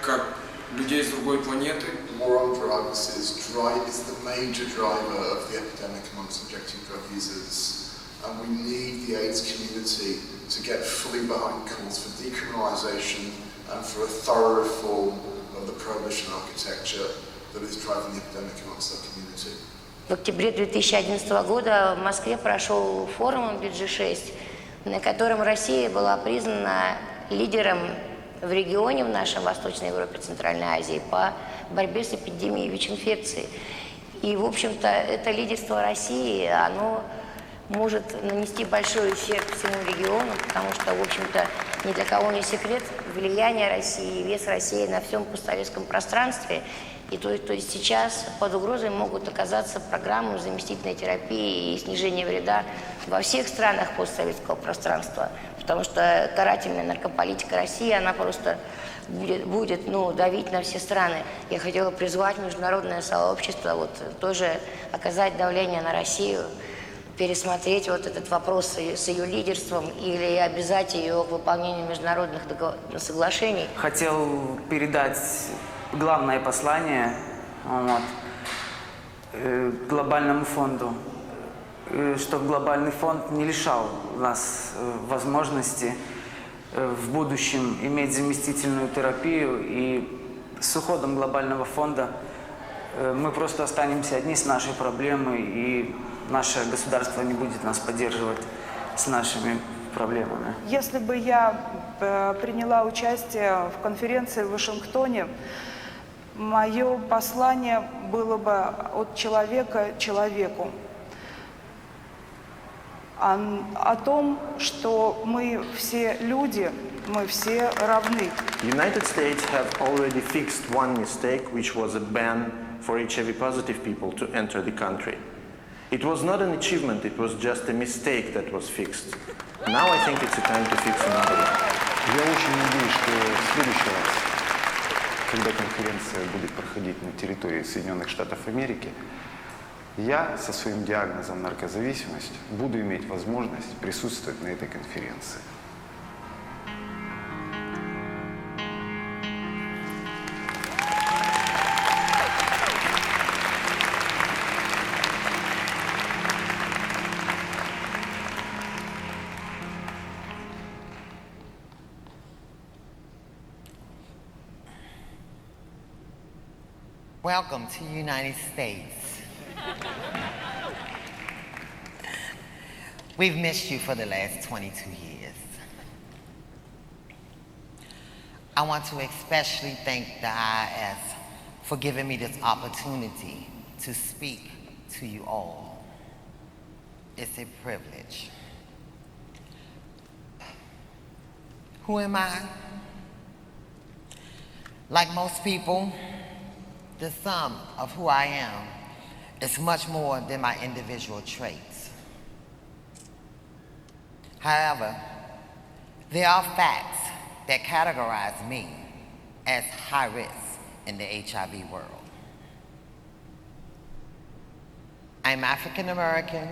как людей с другой планеты. War on drugs is the major driver of the epidemic among subjective drug users, and we need the AIDS community to get fully behind calls for decriminalization and for a thorough reform of the prohibition architecture that is driving the epidemic amongst our community. В октябре 2011 года в Москве прошел форум BG6, на котором Россия была признана лидером в регионе, в нашем Восточной Европе, Центральной Азии, по борьбе с эпидемией ВИЧ-инфекции. И, в общем-то, это лидерство России, оно может нанести большой ущерб всему региону, потому что, в общем-то, ни для кого не секрет влияние России, вес России на всем постсоветском пространстве. И то есть сейчас под угрозой могут оказаться программы заместительной терапии и снижения вреда во всех странах постсоветского пространства, потому что карательная наркополитика России, она просто будет давить на все страны. Я хотела призвать международное сообщество тоже оказать давление на Россию, пересмотреть этот вопрос с ее лидерством или обязать ее к выполнению международных соглашений. Хотел передать главное послание глобальному фонду, чтобы глобальный фонд не лишал нас возможности в будущем иметь заместительную терапию, и с уходом глобального фонда мы просто останемся одни с нашей проблемой, и наше государство не будет нас поддерживать с нашими проблемами. Если бы я приняла участие в конференции в Вашингтоне, мое послание было бы от человека человеку. О том, что мы все люди, мы все равны. United States have already fixed one mistake, which was a ban for HIV-positive people to enter the country. It was not an achievement, it was just a mistake that was fixed. Now I think it's a time to fix another one. Я очень надеюсь, что в следующий раз, когда конференция будет проходить на территории Соединенных Штатов Америки, я со своим диагнозом наркозависимость буду иметь возможность присутствовать на этой конференции. Welcome to the United States. We've missed you for the last 22 years. I want to especially thank the IIS for giving me this opportunity to speak to you all. It's a privilege. Who am I? Like most people, the sum of who I am is much more than my individual traits. However, there are facts that categorize me as high risk in the HIV world. I'm African American,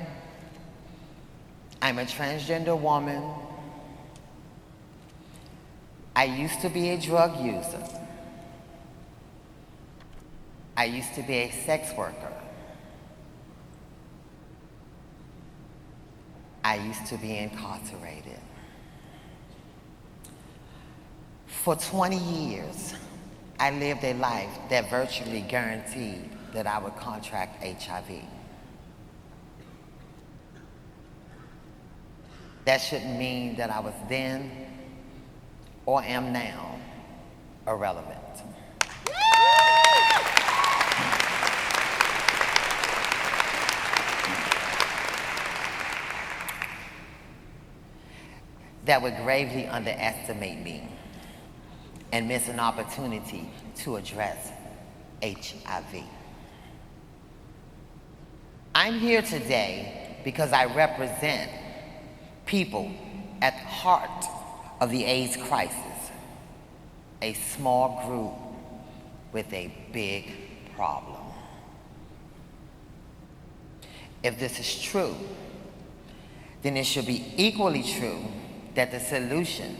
I'm a transgender woman, I used to be a drug user, I used to be a sex worker, I used to be incarcerated. For 20 years, I lived a life that virtually guaranteed that I would contract HIV. That shouldn't mean that I was then or am now irrelevant. That would gravely underestimate me and miss an opportunity to address HIV. I'm here today because I represent people at the heart of the AIDS crisis, a small group with a big problem. If this is true, then it should be equally true that the solution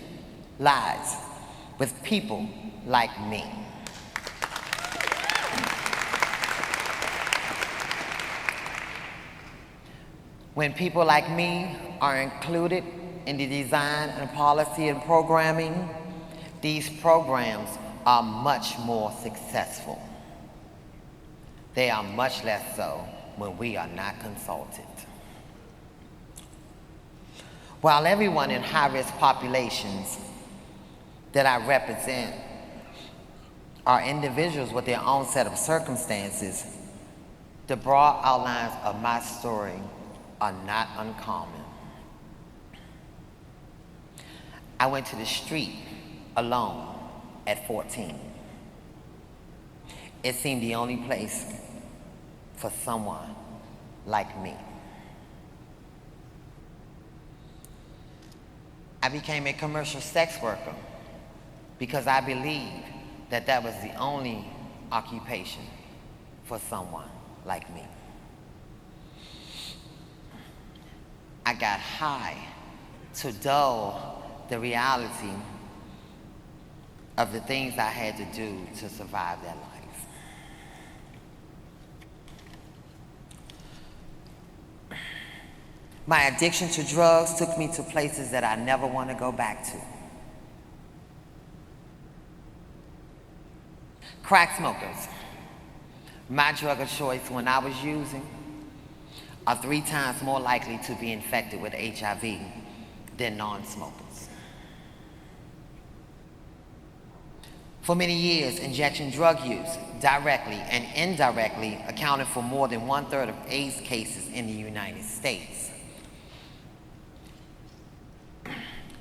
lies with people like me. When people like me are included in the design and policy and programming, these programs are much more successful. They are much less so when we are not consulted. While everyone in high-risk populations that I represent are individuals with their own set of circumstances, the broad outlines of my story are not uncommon. I went to the street alone at 14. It seemed the only place for someone like me. I became a commercial sex worker because I believed that that was the only occupation for someone like me. I got high to dull the reality of the things I had to do to survive that life. My addiction to drugs took me to places that I never want to go back to. Crack smokers, my drug of choice when I was using, are 3 times more likely to be infected with HIV than non-smokers. For many years, injection drug use, directly and indirectly, accounted for more than 1/3 of AIDS cases in the United States.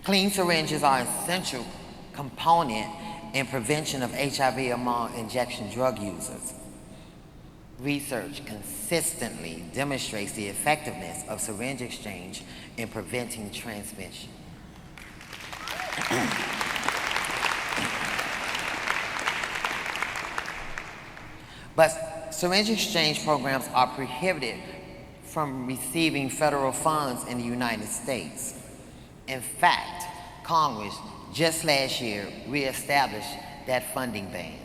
Clean syringes are an essential component in prevention of HIV among injection drug users. Research consistently demonstrates the effectiveness of syringe exchange in preventing transmission. But syringe exchange programs are prohibited from receiving federal funds in the United States. In fact, Congress just last year reestablished that funding ban.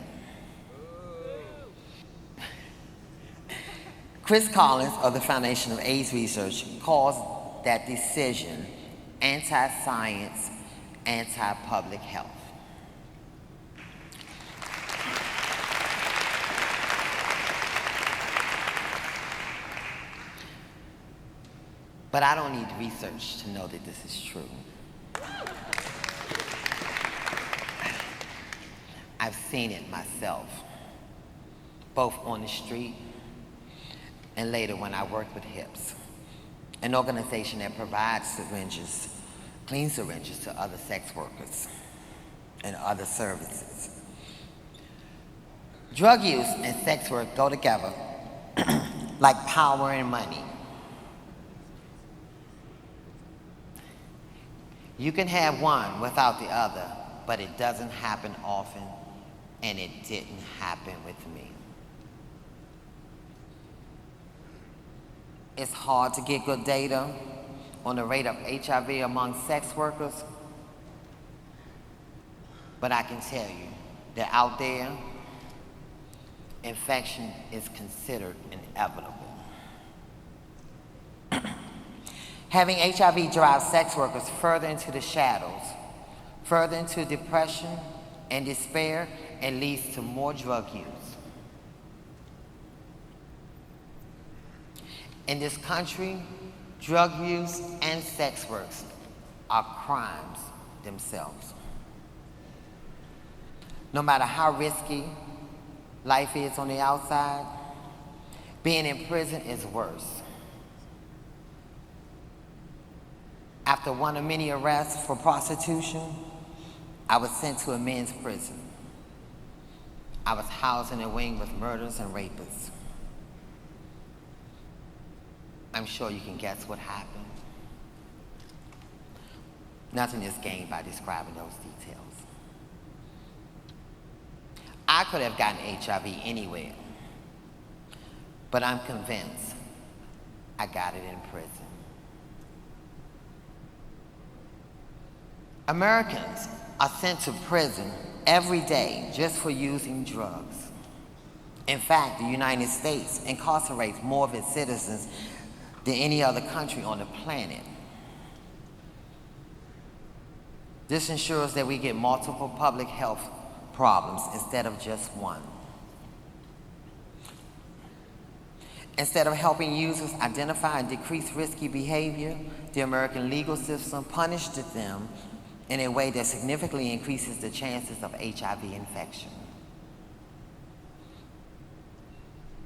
Chris Collins of the Foundation of AIDS Research calls that decision anti-science, anti-public health. But I don't need research to know that this is true. I've seen it myself, both on the street and later when I worked with HIPS, an organization that provides syringes, clean syringes to other sex workers and other services. Drug use and sex work go together like power and money. You can have one without the other, but it doesn't happen often, and it didn't happen with me. It's hard to get good data on the rate of HIV among sex workers, but I can tell you that out there, infection is considered inevitable. Having HIV drive sex workers further into the shadows, further into depression and despair, and leads to more drug use. In this country, drug use and sex work are crimes themselves. No matter how risky life is on the outside, being in prison is worse. After one of many arrests for prostitution, I was sent to a men's prison. I was housed in a wing with murderers and rapists. I'm sure you can guess what happened. Nothing is gained by describing those details. I could have gotten HIV anywhere, but I'm convinced I got it in prison. Americans are sent to prison every day just for using drugs. In fact, the United States incarcerates more of its citizens than any other country on the planet. This ensures that we get multiple public health problems instead of just one. Instead of helping users identify and decrease risky behavior, the American legal system punished them in a way that significantly increases the chances of HIV infection.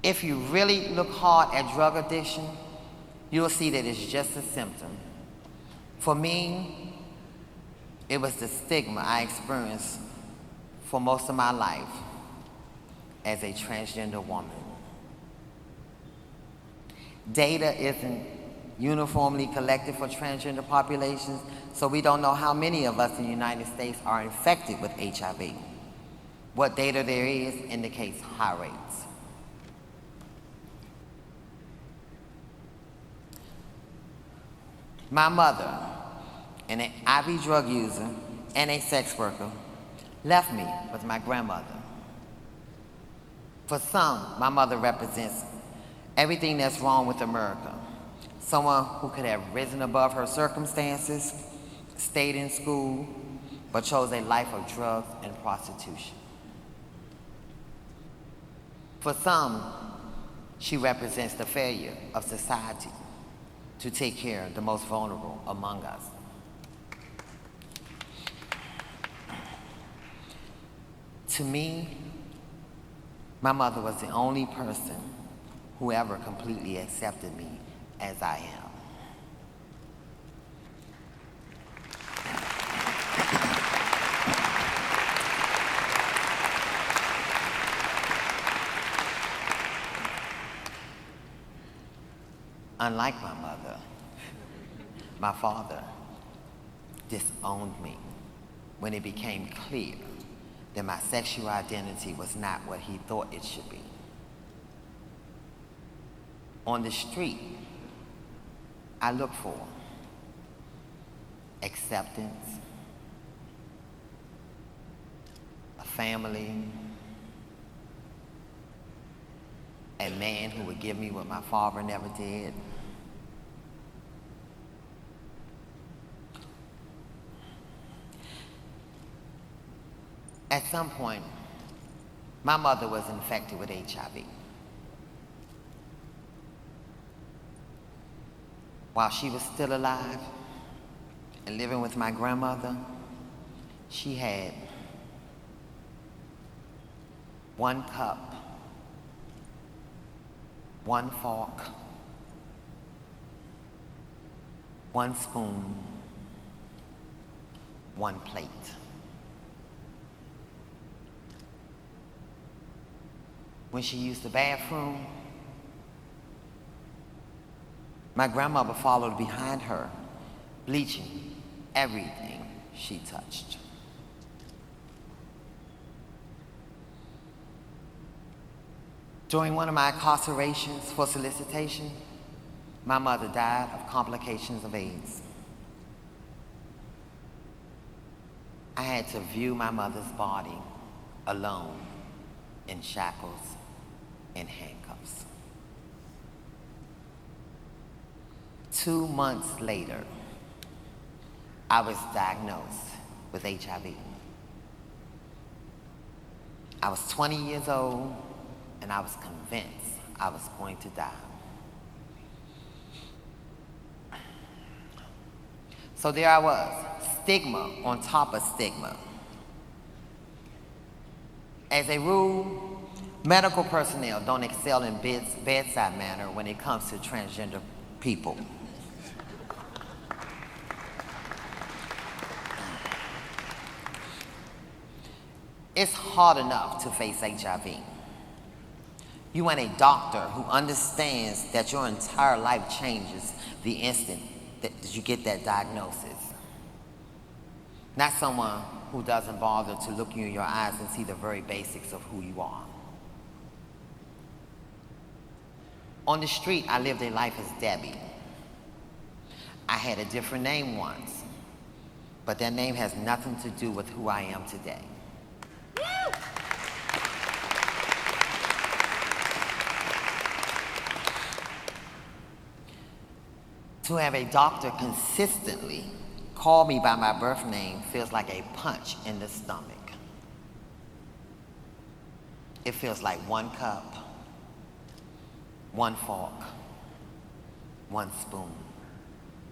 If you really look hard at drug addiction, you'll see that it's just a symptom. For me, it was the stigma I experienced for most of my life as a transgender woman. Data isn't uniformly collected for transgender populations, so we don't know how many of us in the United States are infected with HIV. What data there is indicates high rates. My mother, an IV drug user and a sex worker, left me with my grandmother. For some, my mother represents everything that's wrong with America. Someone who could have risen above her circumstances, stayed in school, but chose a life of drugs and prostitution. For some, she represents the failure of society to take care of the most vulnerable among us. To me, my mother was the only person who ever completely accepted me as I am. Unlike my mother, my father disowned me when it became clear that my sexual identity was not what he thought it should be. On the street, I look for acceptance, a family, a man who would give me what my father never did. At some point, my mother was infected with HIV. While she was still alive and living with my grandmother, she had 1 cup, 1 fork, 1 spoon, 1 plate. When she used the bathroom, my grandmother followed behind her, bleaching everything she touched. During one of my incarcerations for solicitation, my mother died of complications of AIDS. I had to view my mother's body alone in shackles and handcuffs. 2 months later, I was diagnosed with HIV. I was 20 years old, and I was convinced I was going to die. So there I was, stigma on top of stigma. As a rule, medical personnel don't excel in bedside manner when it comes to transgender people. It's hard enough to face HIV. You want a doctor who understands that your entire life changes the instant that you get that diagnosis. Not someone who doesn't bother to look you in your eyes and see the very basics of who you are. On the street, I lived a life as Debbie. I had a different name once, but that name has nothing to do with who I am today. To have a doctor consistently call me by my birth name feels like a punch in the stomach. It feels like 1 cup, 1 fork, 1 spoon,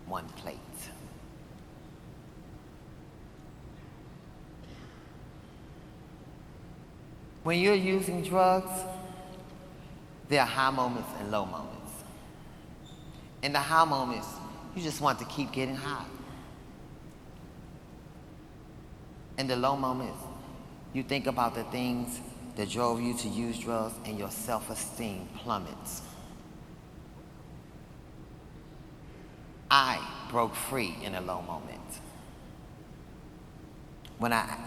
1 plate. When you're using drugs, there are high moments and low moments. In the high moments, you just want to keep getting high. In the low moments, you think about the things that drove you to use drugs and your self-esteem plummets. I broke free in a low moment when I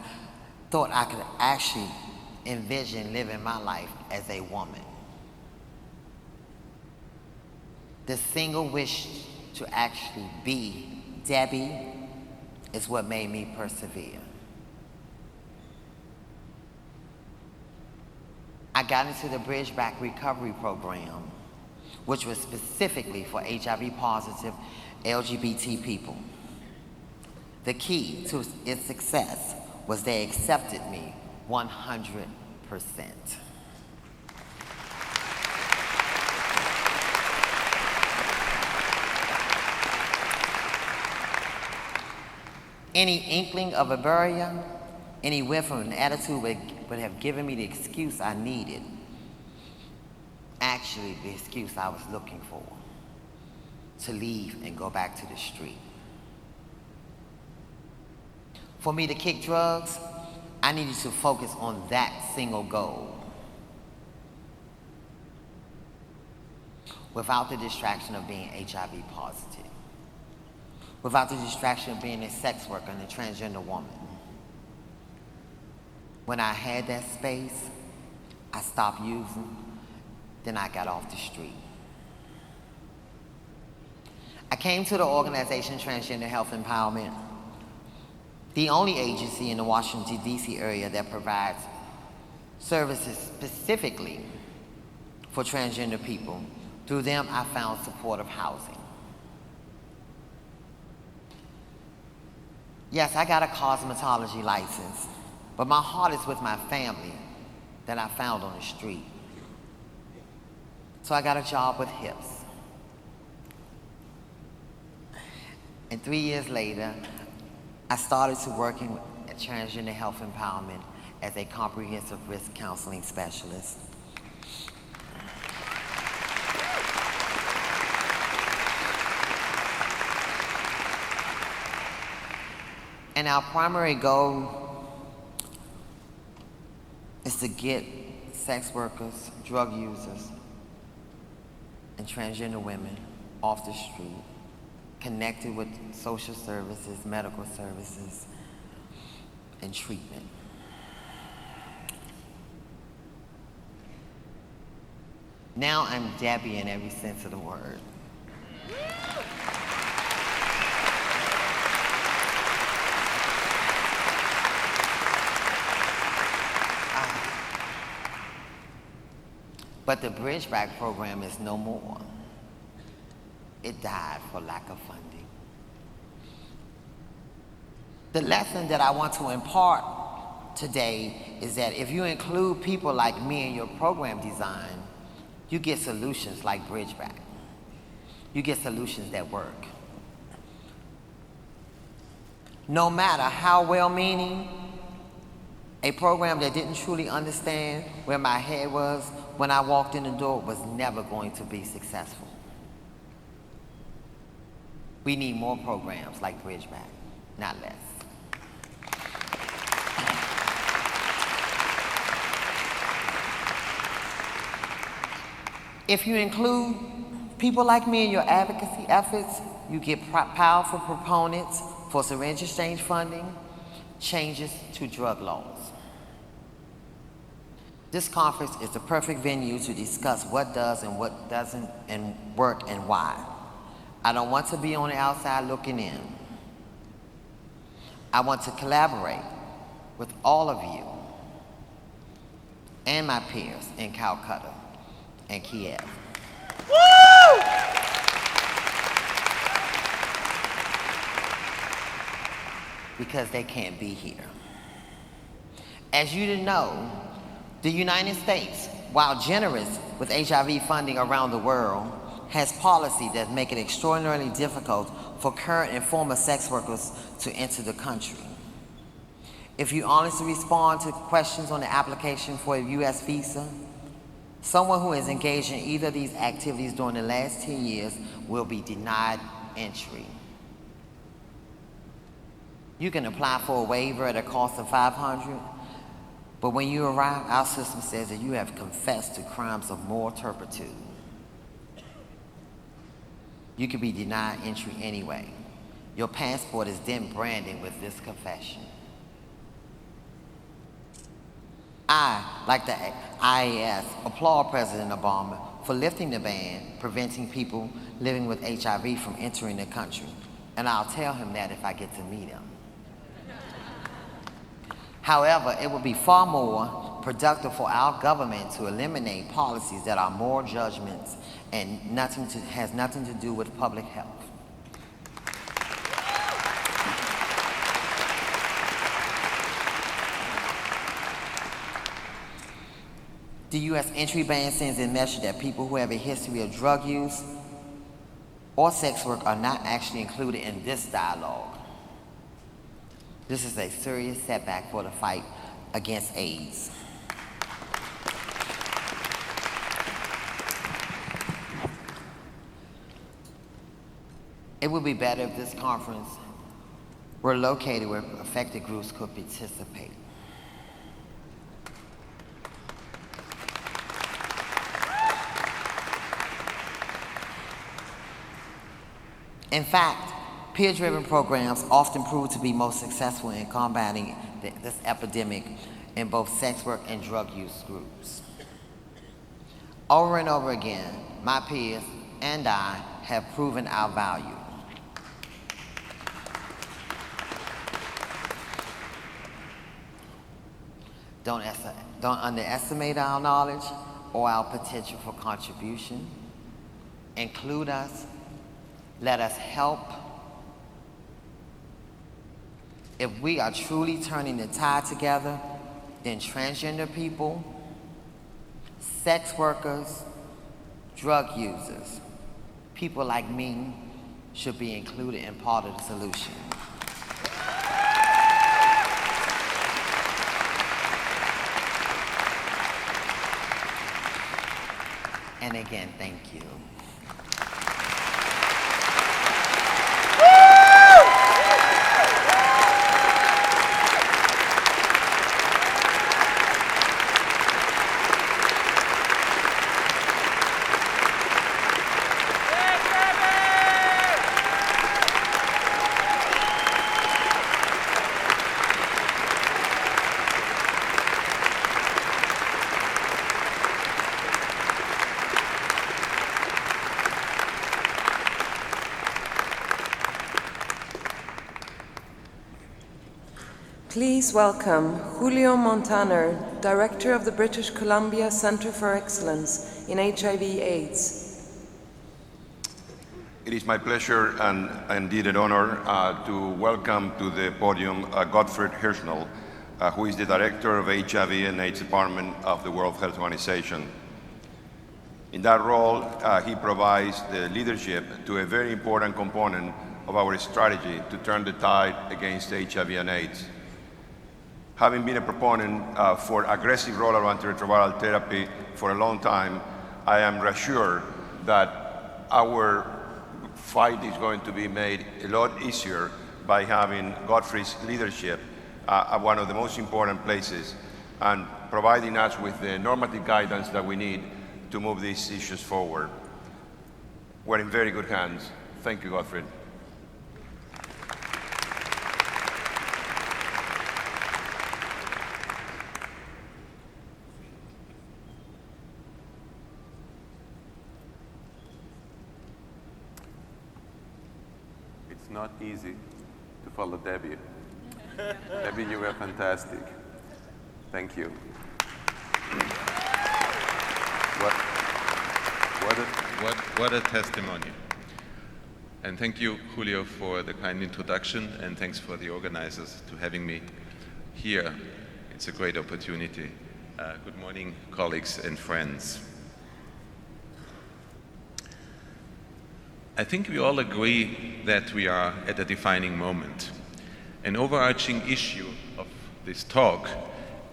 thought I could actually envision living my life as a woman. The single wish to actually be Debbie is what made me persevere. I got into the Bridge Back Recovery Program, which was specifically for HIV positive LGBT people. The key to its success was they accepted me 100%. Any inkling of a barrier, any whiff of an attitude would have given me the excuse I needed. Actually, the excuse I was looking for, to leave and go back to the street. For me to kick drugs, I needed to focus on that single goal, without the distraction of being HIV positive, without the distraction of being a sex worker and a transgender woman. When I had that space, I stopped using, then I got off the street. I came to the organization Transgender Health Empowerment, the only agency in the Washington, D.C. area that provides services specifically for transgender people. Through them, I found supportive housing. Yes, I got a cosmetology license, but my heart is with my family that I found on the street. So I got a job with HIPS. And 3 years later, I started to working at Transgender Health Empowerment as a comprehensive risk counseling specialist. And our primary goal is to get sex workers, drug users, and transgender women off the street, connected with social services, medical services, and treatment. Now I'm Debbie in every sense of the word. But the Bridge Back program is no more. It died for lack of funding. The lesson that I want to impart today is that if you include people like me in your program design, you get solutions like Bridge Back. You get solutions that work. No matter how well-meaning, a program that didn't truly understand where my head was when I walked in the door was never going to be successful. We need more programs like Bridge Back, not less. If you include people like me in your advocacy efforts, you get powerful proponents for syringe exchange funding, changes to drug laws. This conference is the perfect venue to discuss what does and what doesn't and work and why. I don't want to be on the outside looking in. I want to collaborate with all of you and my peers in Calcutta and Kiev. Woo! Because they can't be here. As you didn't know, the United States, while generous with HIV funding around the world, has policy that make it extraordinarily difficult for current and former sex workers to enter the country. If you honestly respond to questions on the application for a U.S. visa, someone who is engaged in either of these activities during the last 10 years will be denied entry. You can apply for a waiver at a cost of $500, But when you arrive, our system says that you have confessed to crimes of moral turpitude. You can be denied entry anyway. Your passport is then branded with this confession. I, like the IAS, applaud President Obama for lifting the ban preventing people living with HIV from entering the country. And I'll tell him that if I get to meet him. However, it would be far more productive for our government to eliminate policies that are moral judgments and has nothing to do with public health. The U.S. entry ban sends a message that people who have a history of drug use or sex work are not actually included in this dialogue. This is a serious setback for the fight against AIDS. It would be better if this conference were located where affected groups could participate. In fact, peer-driven programs often prove to be most successful in combating this epidemic in both sex work and drug use groups. Over and over again, my peers and I have proven our value. Don't underestimate our knowledge or our potential for contribution. Include us. Let us help. If we are truly turning the tide together, then transgender people, sex workers, drug users, people like me should be included in part of the solution. And again, thank you. Please welcome Julio Montaner, Director of the British Columbia Centre for Excellence in HIV/AIDS. It is my pleasure and indeed an honor to welcome to the podium Gottfried Hirnschall, who is the Director of HIV and AIDS Department of the World Health Organization. In that role, he provides the leadership to a very important component of our strategy to turn the tide against HIV and AIDS. Having been a proponent for aggressive rollout antiretroviral therapy for a long time, I am reassured that our fight is going to be made a lot easier by having Gottfried's leadership at one of the most important places and providing us with the normative guidance that we need to move these issues forward. We're in very good hands. Thank you, Gottfried. It's not easy to follow Debbie. Debbie, you were fantastic. Thank you. What a testimony. And thank you, Julio, for the kind introduction, and thanks for the organizers to having me here. It's a great opportunity. Good morning, colleagues and friends. I think we all agree that we are at a defining moment. An overarching issue of this talk,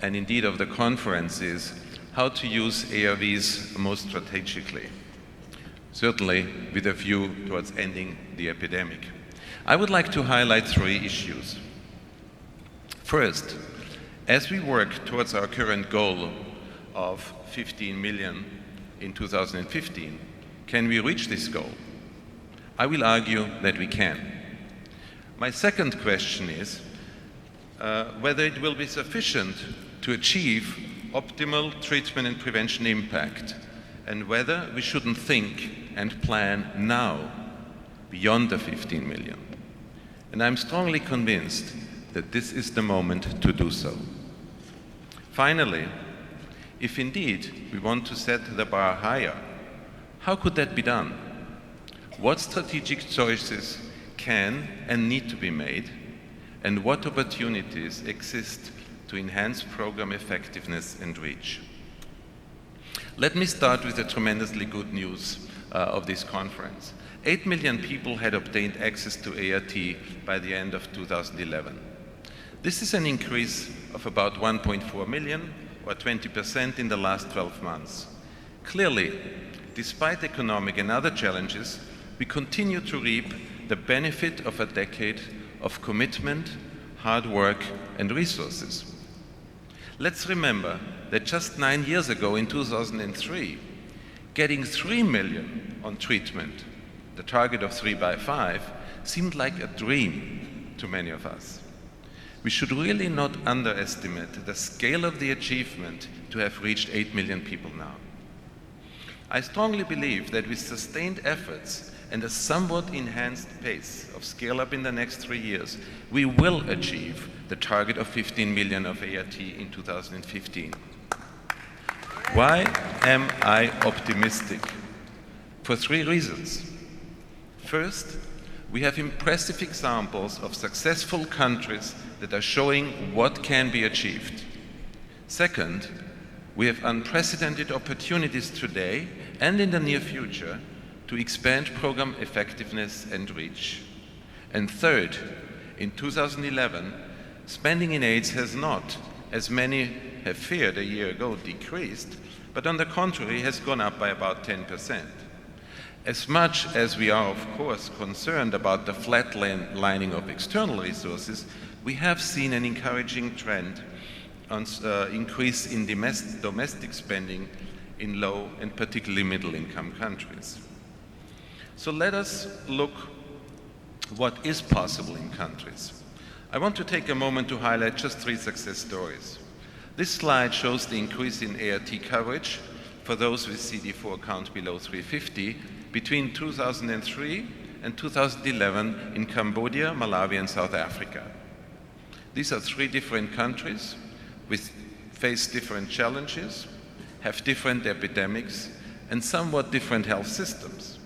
and indeed of the conference, is how to use ARVs most strategically, certainly with a view towards ending the epidemic. I would like to highlight 3 issues. First, As we work towards our current goal of 15 million in 2015, can we reach this goal? I will argue that we can. My second question is whether it will be sufficient to achieve optimal treatment and prevention impact, and whether we shouldn't think and plan now beyond the 15 million. And I'm strongly convinced that this is the moment to do so. Finally, if indeed we want to set the bar higher, how could that be done? What strategic choices can and need to be made, and what opportunities exist to enhance program effectiveness and reach? Let me start with the tremendously good news of this conference. 8 million people had obtained access to ART by the end of 2011. This is an increase of about 1.4 million, or 20% in the last 12 months. Clearly, despite economic and other challenges, we continue to reap the benefit of a decade of commitment, hard work, and resources. Let's remember that just 9 years ago, in 2003, getting 3 million on treatment, the target of 3 by 5, seemed like a dream to many of us. We should really not underestimate the scale of the achievement to have reached 8 million people now. I strongly believe that with sustained efforts and a somewhat enhanced pace of scale-up in the next 3 years, we will achieve the target of 15 million of ART in 2015. Why am I optimistic? For 3 reasons. First, we have impressive examples of successful countries that are showing what can be achieved. Second, we have unprecedented opportunities today and in the near future to expand program effectiveness and reach. And third, in 2011, spending in AIDS has not, as many have feared a year ago, decreased, but on the contrary has gone up by about 10%. As much as we are, of course, concerned about the flatlining of external resources, we have seen an encouraging trend on increase in domestic spending in low and particularly middle-income countries. So let us look what is possible in countries. I want to take a moment to highlight just 3 success stories. This slide shows the increase in ART coverage for those with CD4 count below 350 between 2003 and 2011 in Cambodia, Malawi, and South Africa. These are 3 different countries which face different challenges, have different epidemics, and somewhat different health systems.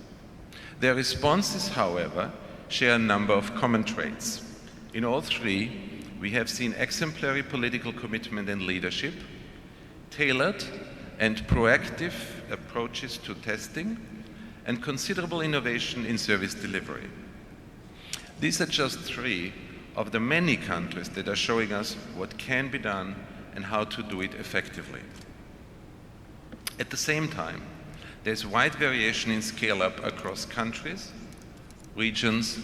Their responses, however, share a number of common traits. In all 3, we have seen exemplary political commitment and leadership, tailored and proactive approaches to testing, and considerable innovation in service delivery. These are just 3 of the many countries that are showing us what can be done and how to do it effectively. At the same time, there's wide variation in scale-up across countries, regions,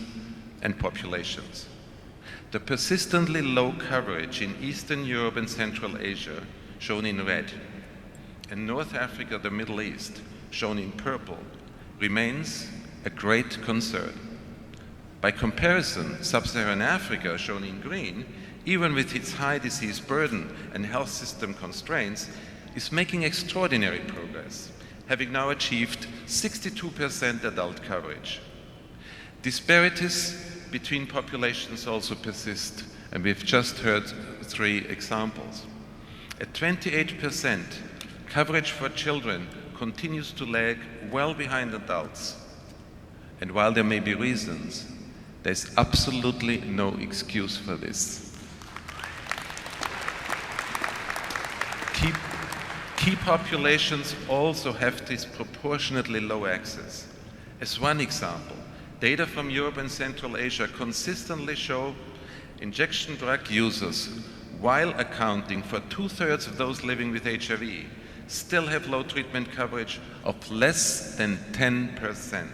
and populations. The persistently low coverage in Eastern Europe and Central Asia, shown in red, and North Africa, the Middle East, shown in purple, remains a great concern. By comparison, Sub-Saharan Africa, shown in green, even with its high disease burden and health system constraints, is making extraordinary progress, having now achieved 62% adult coverage. Disparities between populations also persist, and we've just heard 3 examples. At 28%, coverage for children continues to lag well behind adults. And while there may be reasons, there's absolutely no excuse for this. Key populations also have disproportionately low access. As one example, data from Europe and Central Asia consistently show injection drug users, while accounting for 2/3 of those living with HIV, still have low treatment coverage of less than 10%.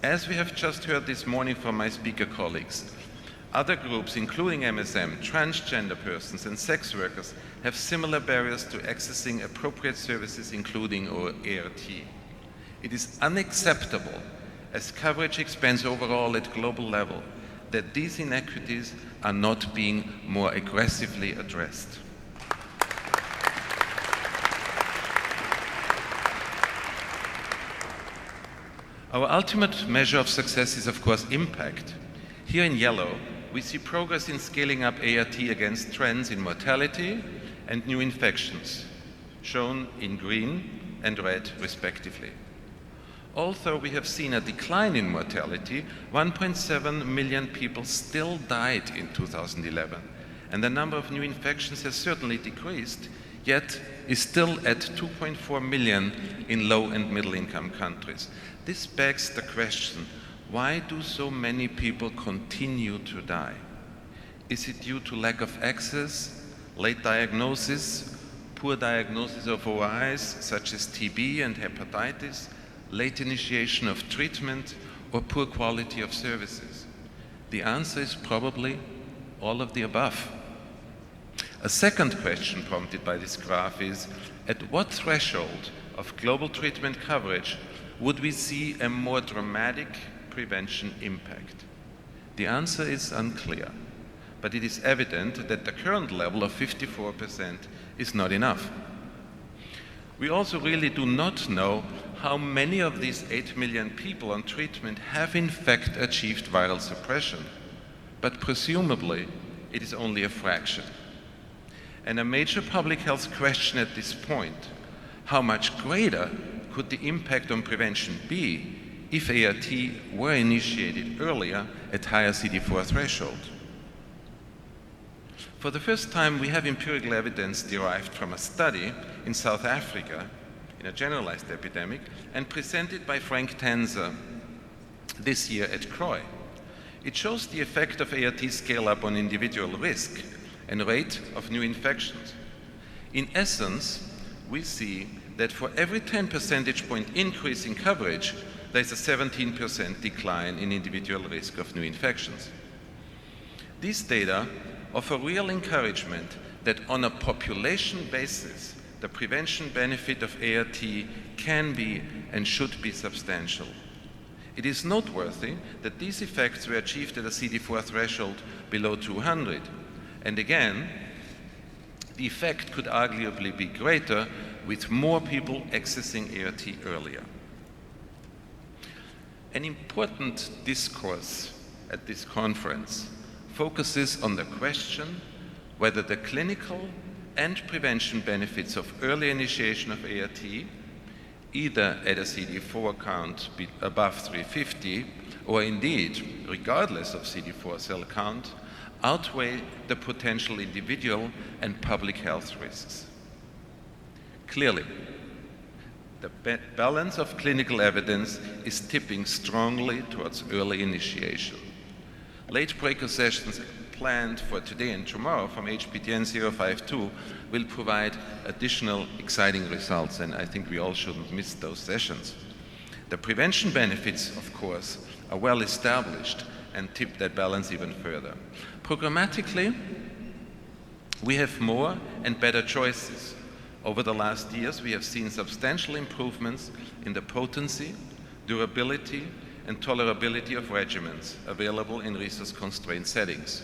As we have just heard this morning from my speaker colleagues, Other groups, including MSM, transgender persons, and sex workers, have similar barriers to accessing appropriate services, including ART. It is unacceptable, as coverage expands overall at global level, that these inequities are not being more aggressively addressed. Our ultimate measure of success is, of course, impact. Here in yellow, we see progress in scaling up ART against trends in mortality and new infections, shown in green and red respectively. Although we have seen a decline in mortality, 1.7 million people still died in 2011, and the number of new infections has certainly decreased, yet is still at 2.4 million in low and middle income countries. This begs the question, why do so many people continue to die? Is it due to lack of access, late diagnosis, poor diagnosis of OIs such as TB and hepatitis, late initiation of treatment, or poor quality of services? The answer is probably all of the above. A second question prompted by this graph is, at what threshold of global treatment coverage would we see a more dramatic prevention impact? The answer is unclear, but it is evident that the current level of 54% is not enough. We also really do not know how many of these 8 million people on treatment have in fact achieved viral suppression, but presumably it is only a fraction. And a major public health question at this point, how much greater could the impact on prevention be if ART were initiated earlier at higher CD4 threshold? For the first time, we have empirical evidence derived from a study in South Africa in a generalized epidemic and presented by Frank Tanzer this year at CROI. It shows the effect of ART scale-up on individual risk and rate of new infections. In essence, we see that for every 10 percentage point increase in coverage, there's a 17% decline in individual risk of new infections. These data offer real encouragement that on a population basis, the prevention benefit of ART can be and should be substantial. It is noteworthy that these effects were achieved at a CD4 threshold below 200. And again, the effect could arguably be greater with more people accessing ART earlier. An important discourse at this conference focuses on the question whether the clinical and prevention benefits of early initiation of ART, either at a CD4 count above 350 or indeed regardless of CD4 cell count, outweigh the potential individual and public health risks. Clearly, the balance of clinical evidence is tipping strongly towards early initiation. Late breaker sessions planned for today and tomorrow from HPTN 052 will provide additional exciting results, and I think we all shouldn't miss those sessions. The prevention benefits, of course, are well established and tip that balance even further. Programmatically, we have more and better choices. Over the last years, we have seen substantial improvements in the potency, durability, and tolerability of regimens available in resource-constrained settings.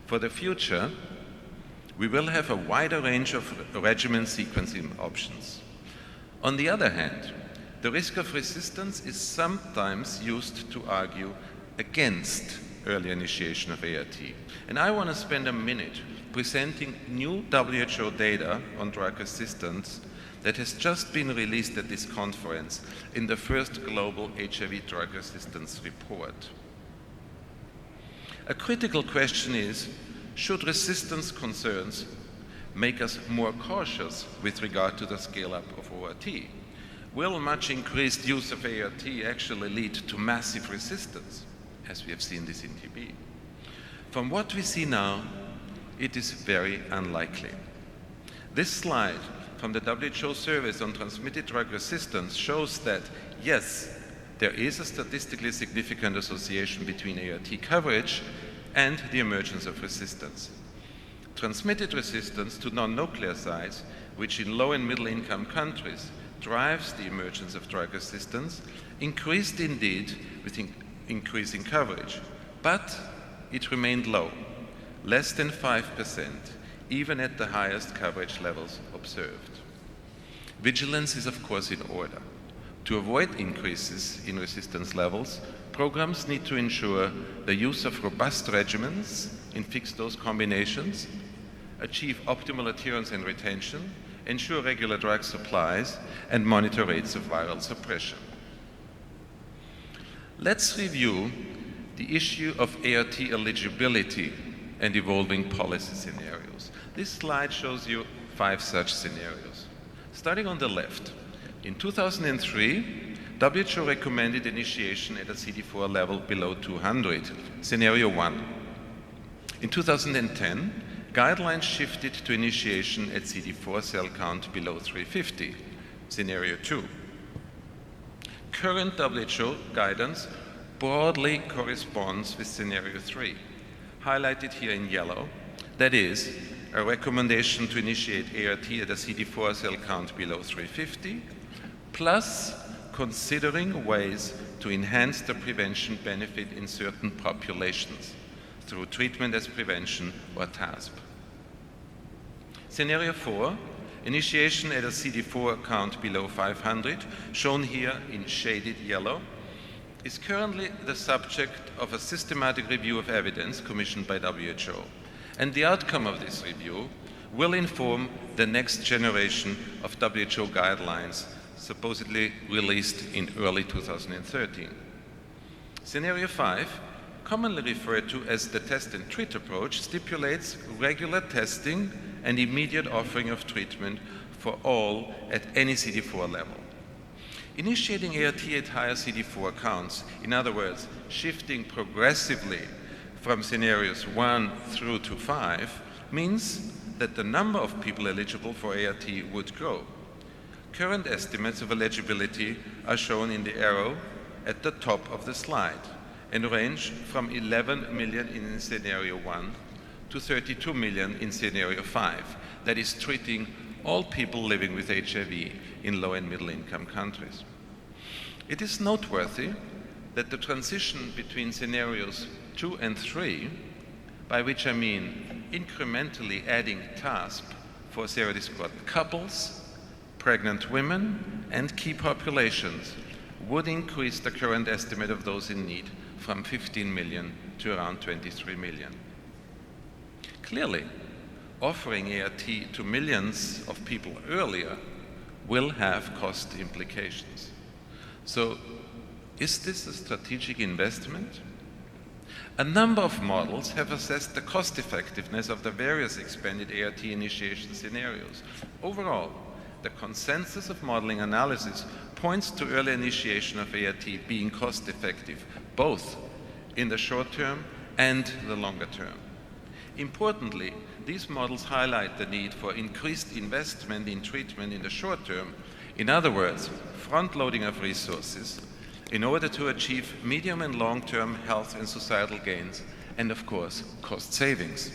For the future, we will have a wider range of regimen sequencing options. On the other hand, the risk of resistance is sometimes used to argue against early initiation of ART. And I want to spend a minute presenting new WHO data on drug resistance that has just been released at this conference in the first global HIV drug resistance report. A critical question is, should resistance concerns make us more cautious with regard to the scale-up of ORT? Will much increased use of ART actually lead to massive resistance, as we have seen this in TB? From what we see now, it is very unlikely. This slide from the WHO surveys on transmitted drug resistance shows that, yes, there is a statistically significant association between ART coverage and the emergence of resistance. Transmitted resistance to non-nucleosides, which in low and middle income countries drives the emergence of drug resistance, increased indeed with increasing coverage, but it remained low, less than 5%, even at the highest coverage levels observed. Vigilance is of course in order. To avoid increases in resistance levels, programs need to ensure the use of robust regimens in fixed-dose combinations, achieve optimal adherence and retention, ensure regular drug supplies, and monitor rates of viral suppression. Let's review the issue of ART eligibility and evolving policy scenarios. This slide shows you 5 such scenarios. Starting on the left, in 2003, WHO recommended initiation at a CD4 level below 200, scenario 1. In 2010, guidelines shifted to initiation at CD4 cell count below 350, scenario 2. Current WHO guidance broadly corresponds with scenario 3, highlighted here in yellow, that is, a recommendation to initiate ART at a CD4 cell count below 350, plus considering ways to enhance the prevention benefit in certain populations through treatment as prevention or TASP. Scenario 4, initiation at a CD4 count below 500, shown here in shaded yellow, is currently the subject of a systematic review of evidence commissioned by WHO. And the outcome of this review will inform the next generation of WHO guidelines supposedly released in early 2013. Scenario 5, commonly referred to as the test and treat approach, stipulates regular testing and immediate offering of treatment for all at any CD4 level. Initiating ART at higher CD4 counts, in other words, shifting progressively from scenarios 1 through to 5, means that the number of people eligible for ART would grow. Current estimates of eligibility are shown in the arrow at the top of the slide and range from 11 million in scenario 1 to 32 million in scenario 5, that is treating all people living with HIV in low and middle income countries. It is noteworthy that the transition between scenarios 2 and 3, by which I mean incrementally adding TASP for serodiscordant couples, pregnant women, and key populations, would increase the current estimate of those in need from 15 million to around 23 million. Clearly, offering ART to millions of people earlier will have cost implications. So, is this a strategic investment? A number of models have assessed the cost effectiveness of the various expanded ART initiation scenarios. Overall, the consensus of modeling analysis points to early initiation of ART being cost effective, both in the short term and the longer term. Importantly, these models highlight the need for increased investment in treatment in the short term, in other words, front-loading of resources, in order to achieve medium and long-term health and societal gains, and of course, cost savings.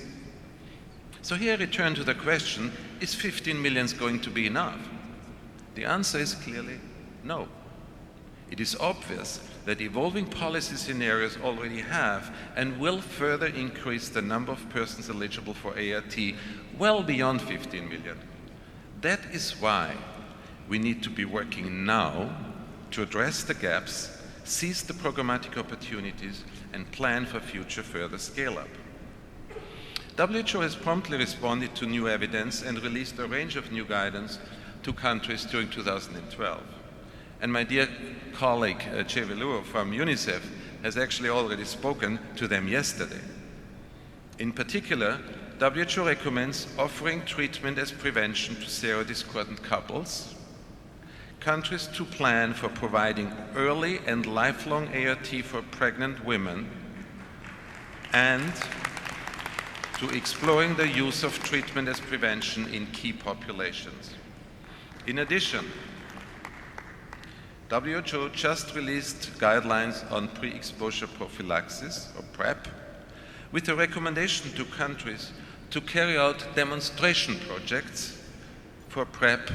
So here I return to the question, is 15 million going to be enough? The answer is clearly no. It is obvious that evolving policy scenarios already have and will further increase the number of persons eligible for ART well beyond 15 million. That is why we need to be working now to address the gaps, seize the programmatic opportunities, and plan for future further scale-up. WHO has promptly responded to new evidence and released a range of new guidance to countries during 2012. And my dear colleague, Cheryl from UNICEF, has actually already spoken to them yesterday. In particular, WHO recommends offering treatment as prevention to serodiscordant couples, countries to plan for providing early and lifelong ART for pregnant women, and to exploring the use of treatment as prevention in key populations. In addition, WHO just released guidelines on pre-exposure prophylaxis, or PrEP, with a recommendation to countries to carry out demonstration projects for PrEP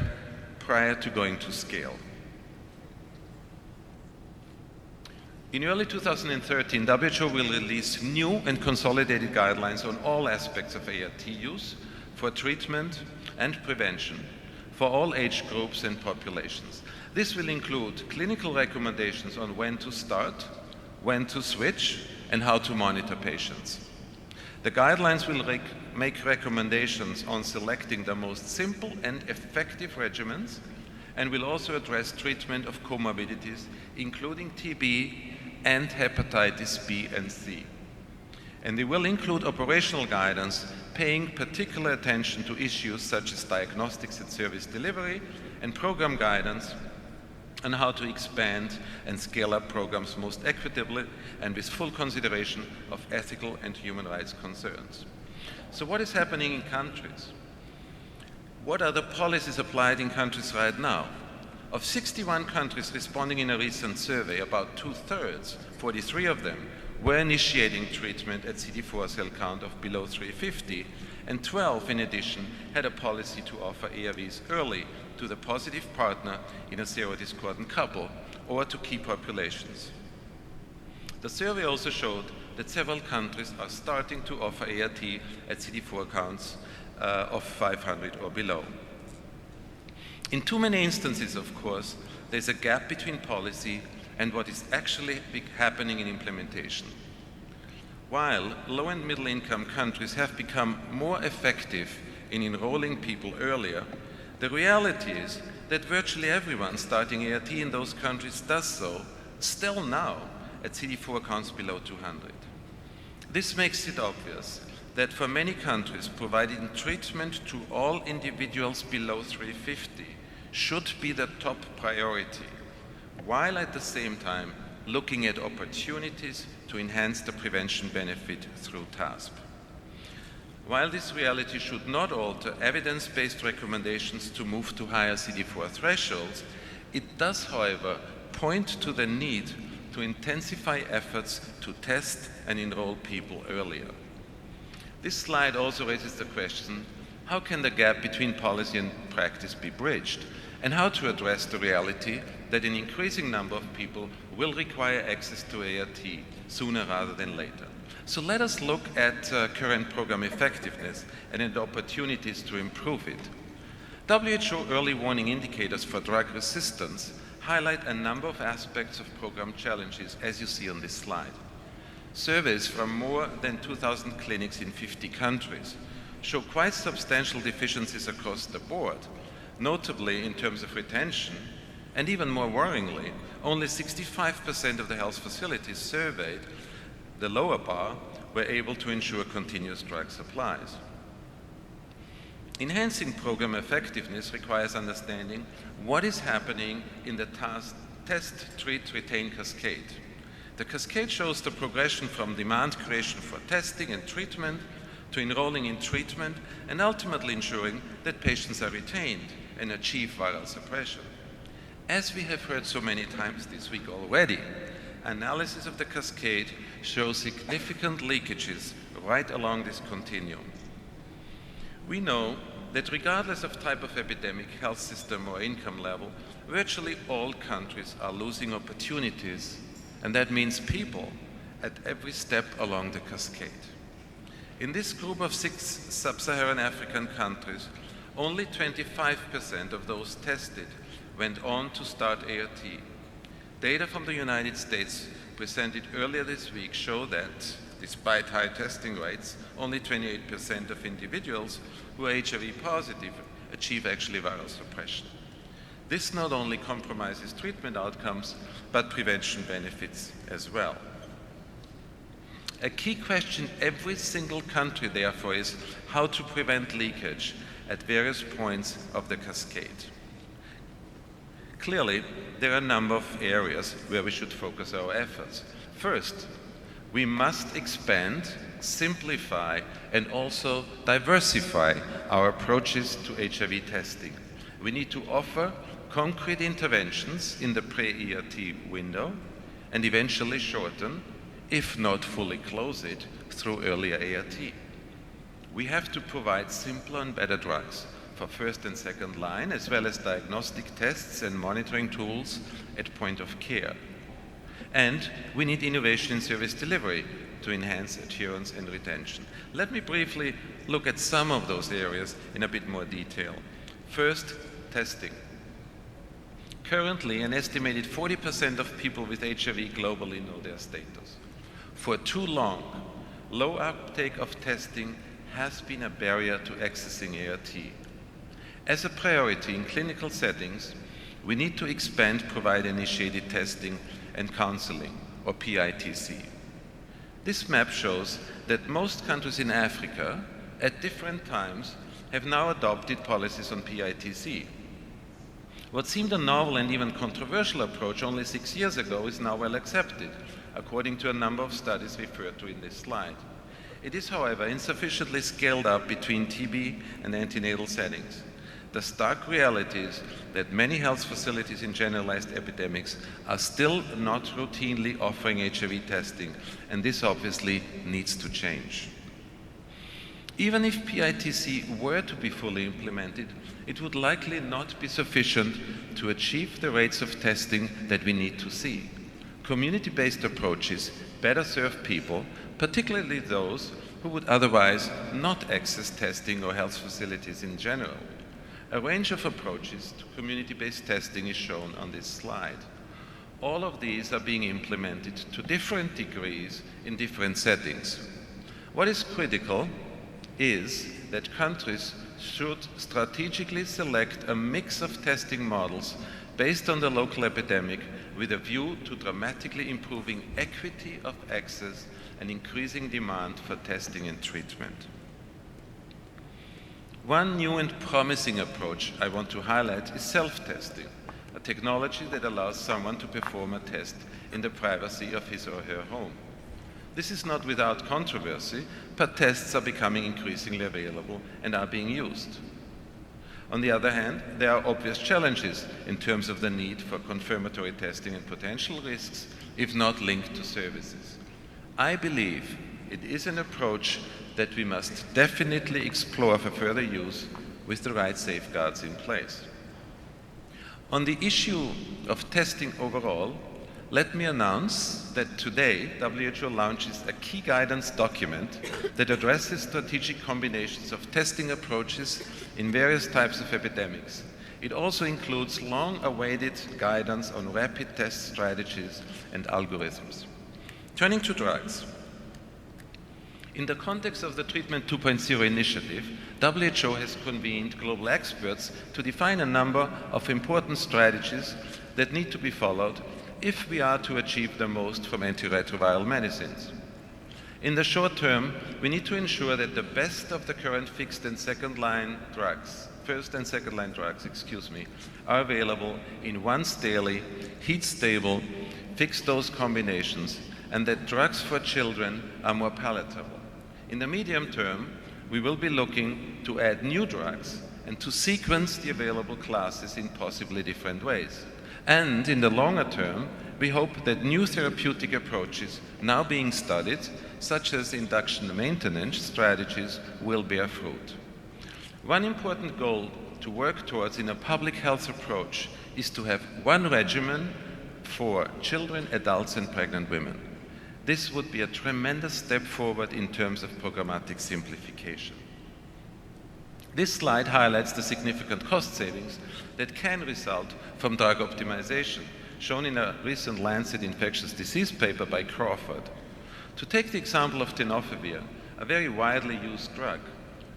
prior to going to scale. In early 2013, WHO will release new and consolidated guidelines on all aspects of ART use for treatment and prevention for all age groups and populations. This will include clinical recommendations on when to start, when to switch, and how to monitor patients. The guidelines will make recommendations on selecting the most simple and effective regimens, and will also address treatment of comorbidities, including TB and hepatitis B and C. And they will include operational guidance paying particular attention to issues such as diagnostics and service delivery, and program guidance on how to expand and scale up programs most equitably and with full consideration of ethical and human rights concerns. So what is happening in countries? What are the policies applied in countries right now? Of 61 countries responding in a recent survey, about 2/3, 43 of them, were initiating treatment at CD4 cell count of below 350, and 12 in addition had a policy to offer ARVs early to the positive partner in a serodiscordant couple or to key populations. The survey also showed that several countries are starting to offer ART at CD4 counts of 500 or below. In too many instances, of course, there's a gap between policy and what is actually happening in implementation. While low and middle income countries have become more effective in enrolling people earlier, the reality is that virtually everyone starting ART in those countries does so still now at CD4 counts below 200. This makes it obvious that for many countries, providing treatment to all individuals below 350 should be the top priority, while at the same time looking at opportunities to enhance the prevention benefit through TASP. While this reality should not alter evidence-based recommendations to move to higher CD4 thresholds, it does, however, point to the need to intensify efforts to test and enroll people earlier. This slide also raises the question, how can the gap between policy and practice be bridged, and how to address the reality that an increasing number of people will require access to ART sooner rather than later. So let us look at current program effectiveness and at opportunities to improve it. WHO early warning indicators for drug resistance highlight a number of aspects of program challenges, as you see on this slide. Surveys from more than 2,000 clinics in 50 countries show quite substantial deficiencies across the board, notably in terms of retention, and even more worryingly, only 65% of the health facilities surveyed, the lower bar, were able to ensure continuous drug supplies. Enhancing program effectiveness requires understanding what is happening in the test, treat, retain cascade. The cascade shows the progression from demand creation for testing and treatment to enrolling in treatment and ultimately ensuring that patients are retained and achieve viral suppression. As we have heard so many times this week already, analysis of the cascade shows significant leakages right along this continuum. We know that regardless of type of epidemic, health system, or income level, virtually all countries are losing opportunities, and that means people at every step along the cascade. In this group of 6 sub-Saharan African countries, only 25% of those tested went on to start ART. Data from the United States presented earlier this week show that, despite high testing rates, only 28% of individuals who are HIV positive achieve actually viral suppression. This not only compromises treatment outcomes, but prevention benefits as well. A key question every single country, therefore, is how to prevent leakage at various points of the cascade. Clearly, there are a number of areas where we should focus our efforts. First, we must expand, simplify, and also diversify our approaches to HIV testing. We need to offer concrete interventions in the pre-ERT window and eventually shorten if not fully close it, through earlier ART. We have to provide simpler and better drugs for first and second line, as well as diagnostic tests and monitoring tools at point of care. And we need innovation in service delivery to enhance adherence and retention. Let me briefly look at some of those areas in a bit more detail. First, testing. Currently, an estimated 40% of people with HIV globally know their status. For too long, low uptake of testing has been a barrier to accessing ART. As a priority in clinical settings, we need to expand provider-initiated testing and counseling, or PITC. This map shows that most countries in Africa, at different times, have now adopted policies on PITC. What seemed a novel and even controversial approach only 6 years ago is now well accepted, according to a number of studies referred to in this slide. It is, however, insufficiently scaled up between TB and antenatal settings. The stark reality is that many health facilities in generalized epidemics are still not routinely offering HIV testing, and this obviously needs to change. Even if PITC were to be fully implemented, it would likely not be sufficient to achieve the rates of testing that we need to see. Community-based approaches better serve people, particularly those who would otherwise not access testing or health facilities in general. A range of approaches to community-based testing is shown on this slide. All of these are being implemented to different degrees in different settings. What is critical is that countries should strategically select a mix of testing models based on the local epidemic with a view to dramatically improving equity of access and increasing demand for testing and treatment. One new and promising approach I want to highlight is self-testing, a technology that allows someone to perform a test in the privacy of his or her home. This is not without controversy, but tests are becoming increasingly available and are being used. On the other hand, there are obvious challenges in terms of the need for confirmatory testing and potential risks, if not linked to services. I believe it is an approach that we must definitely explore for further use with the right safeguards in place. On the issue of testing overall, let me announce that today WHO launches a key guidance document that addresses strategic combinations of testing approaches in various types of epidemics. It also includes long-awaited guidance on rapid test strategies and algorithms. Turning to drugs. In the context of the Treatment 2.0 initiative, WHO has convened global experts to define a number of important strategies that need to be followed if we are to achieve the most from antiretroviral medicines. In the short term, we need to ensure that the best of the current first and second line drugs, are available in once daily, heat-stable, fixed-dose combinations, and that drugs for children are more palatable. In the medium term, we will be looking to add new drugs and to sequence the available classes in possibly different ways. And in the longer term, we hope that new therapeutic approaches now being studied, such as induction maintenance strategies, will bear fruit. One important goal to work towards in a public health approach is to have one regimen for children, adults, and pregnant women. This would be a tremendous step forward in terms of programmatic simplification. This slide highlights the significant cost savings that can result from drug optimization, shown in a recent Lancet infectious disease paper by Crawford. To take the example of tenofovir, a very widely used drug,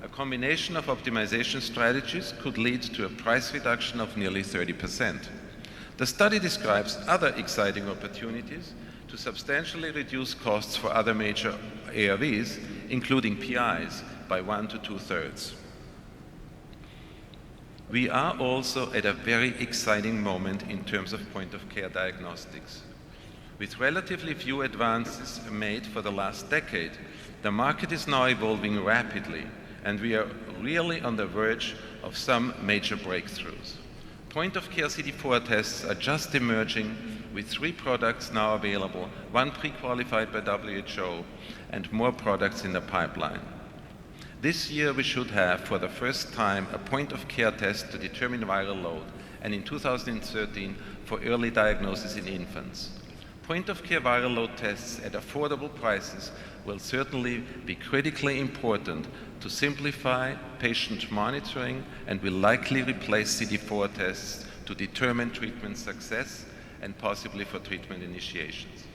a combination of optimization strategies could lead to a price reduction of nearly 30%. The study describes other exciting opportunities to substantially reduce costs for other major ARVs, including PIs, by 1 to 2/3. We are also at a very exciting moment in terms of point-of-care diagnostics. With relatively few advances made for the last decade, the market is now evolving rapidly, and we are really on the verge of some major breakthroughs. Point-of-care CD4 tests are just emerging, with 3 products now available, 1 pre-qualified by WHO, and more products in the pipeline. This year we should have, for the first time, a point-of-care test to determine viral load, and in 2013 for early diagnosis in infants. Point-of-care viral load tests at affordable prices will certainly be critically important to simplify patient monitoring and will likely replace CD4 tests to determine treatment success and possibly for treatment initiations.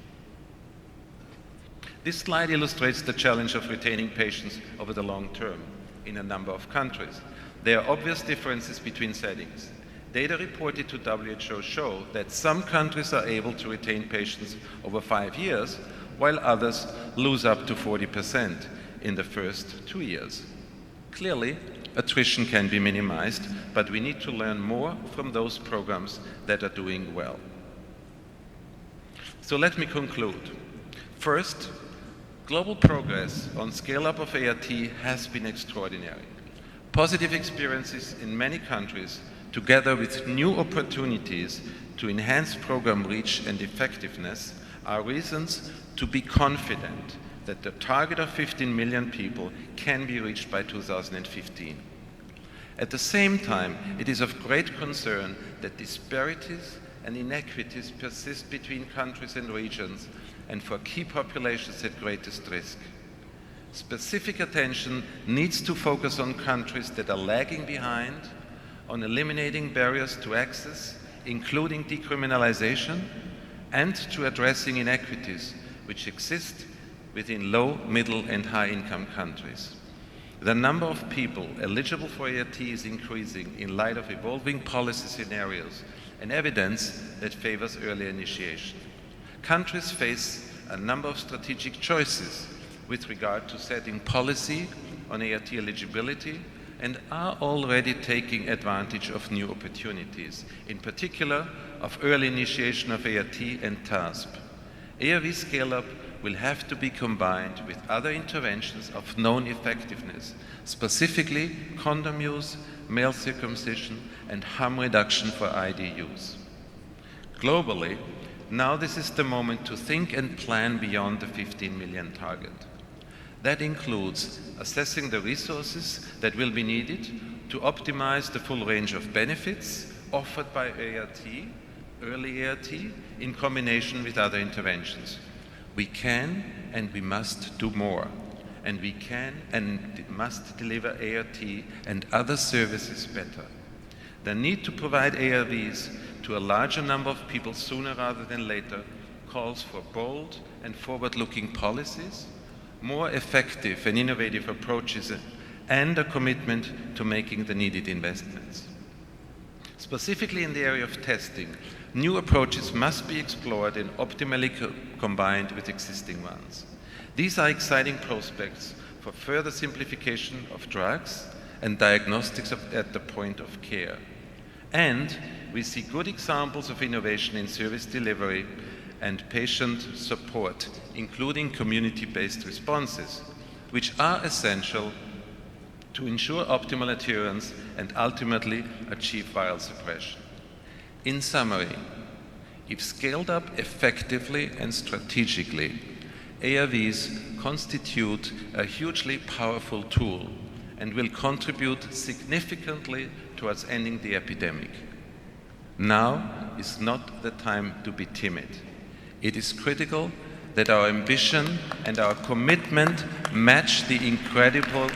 This slide illustrates the challenge of retaining patients over the long term in a number of countries. There are obvious differences between settings. Data reported to WHO show that some countries are able to retain patients over 5 years, while others lose up to 40% in the first 2 years. Clearly, attrition can be minimized, but we need to learn more from those programs that are doing well. So let me conclude. First, global progress on scale-up of ART has been extraordinary. Positive experiences in many countries, together with new opportunities to enhance program reach and effectiveness, are reasons to be confident that the target of 15 million people can be reached by 2015. At the same time, it is of great concern that disparities and inequities persist between countries and regions and for key populations at greatest risk. Specific attention needs to focus on countries that are lagging behind, on eliminating barriers to access, including decriminalization, and to addressing inequities which exist within low, middle, and high-income countries. The number of people eligible for ART is increasing in light of evolving policy scenarios and evidence that favors early initiation. Countries face a number of strategic choices with regard to setting policy on ART eligibility and are already taking advantage of new opportunities, in particular of early initiation of ART and TASP. ARV scale-up will have to be combined with other interventions of known effectiveness, specifically condom use, male circumcision, and harm reduction for ID use. Globally, now this is the moment to think and plan beyond the 15 million target. That includes assessing the resources that will be needed to optimize the full range of benefits offered by ART, early ART, in combination with other interventions. We can and we must do more, and we can and must deliver ART and other services better. The need to provide ARVs to a larger number of people sooner rather than later calls for bold and forward-looking policies, more effective and innovative approaches, and a commitment to making the needed investments. Specifically in the area of testing, new approaches must be explored and optimally combined with existing ones. These are exciting prospects for further simplification of drugs and diagnostics at the point of care. And we see good examples of innovation in service delivery and patient support, including community-based responses, which are essential to ensure optimal adherence and ultimately achieve viral suppression. In summary, if scaled up effectively and strategically, ARVs constitute a hugely powerful tool and will contribute significantly towards ending the epidemic. Now is not the time to be timid. It is critical that our ambition and our commitment match the incredible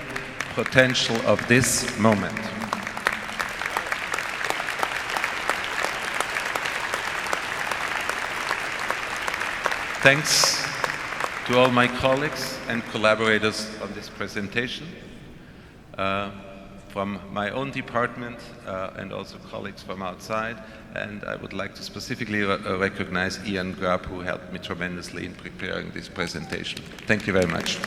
potential of this moment. Thanks to all my colleagues and collaborators on this presentation, from my own department and also colleagues from outside. And I would like to specifically recognize Ian Grubb, who helped me tremendously in preparing this presentation. Thank you very much.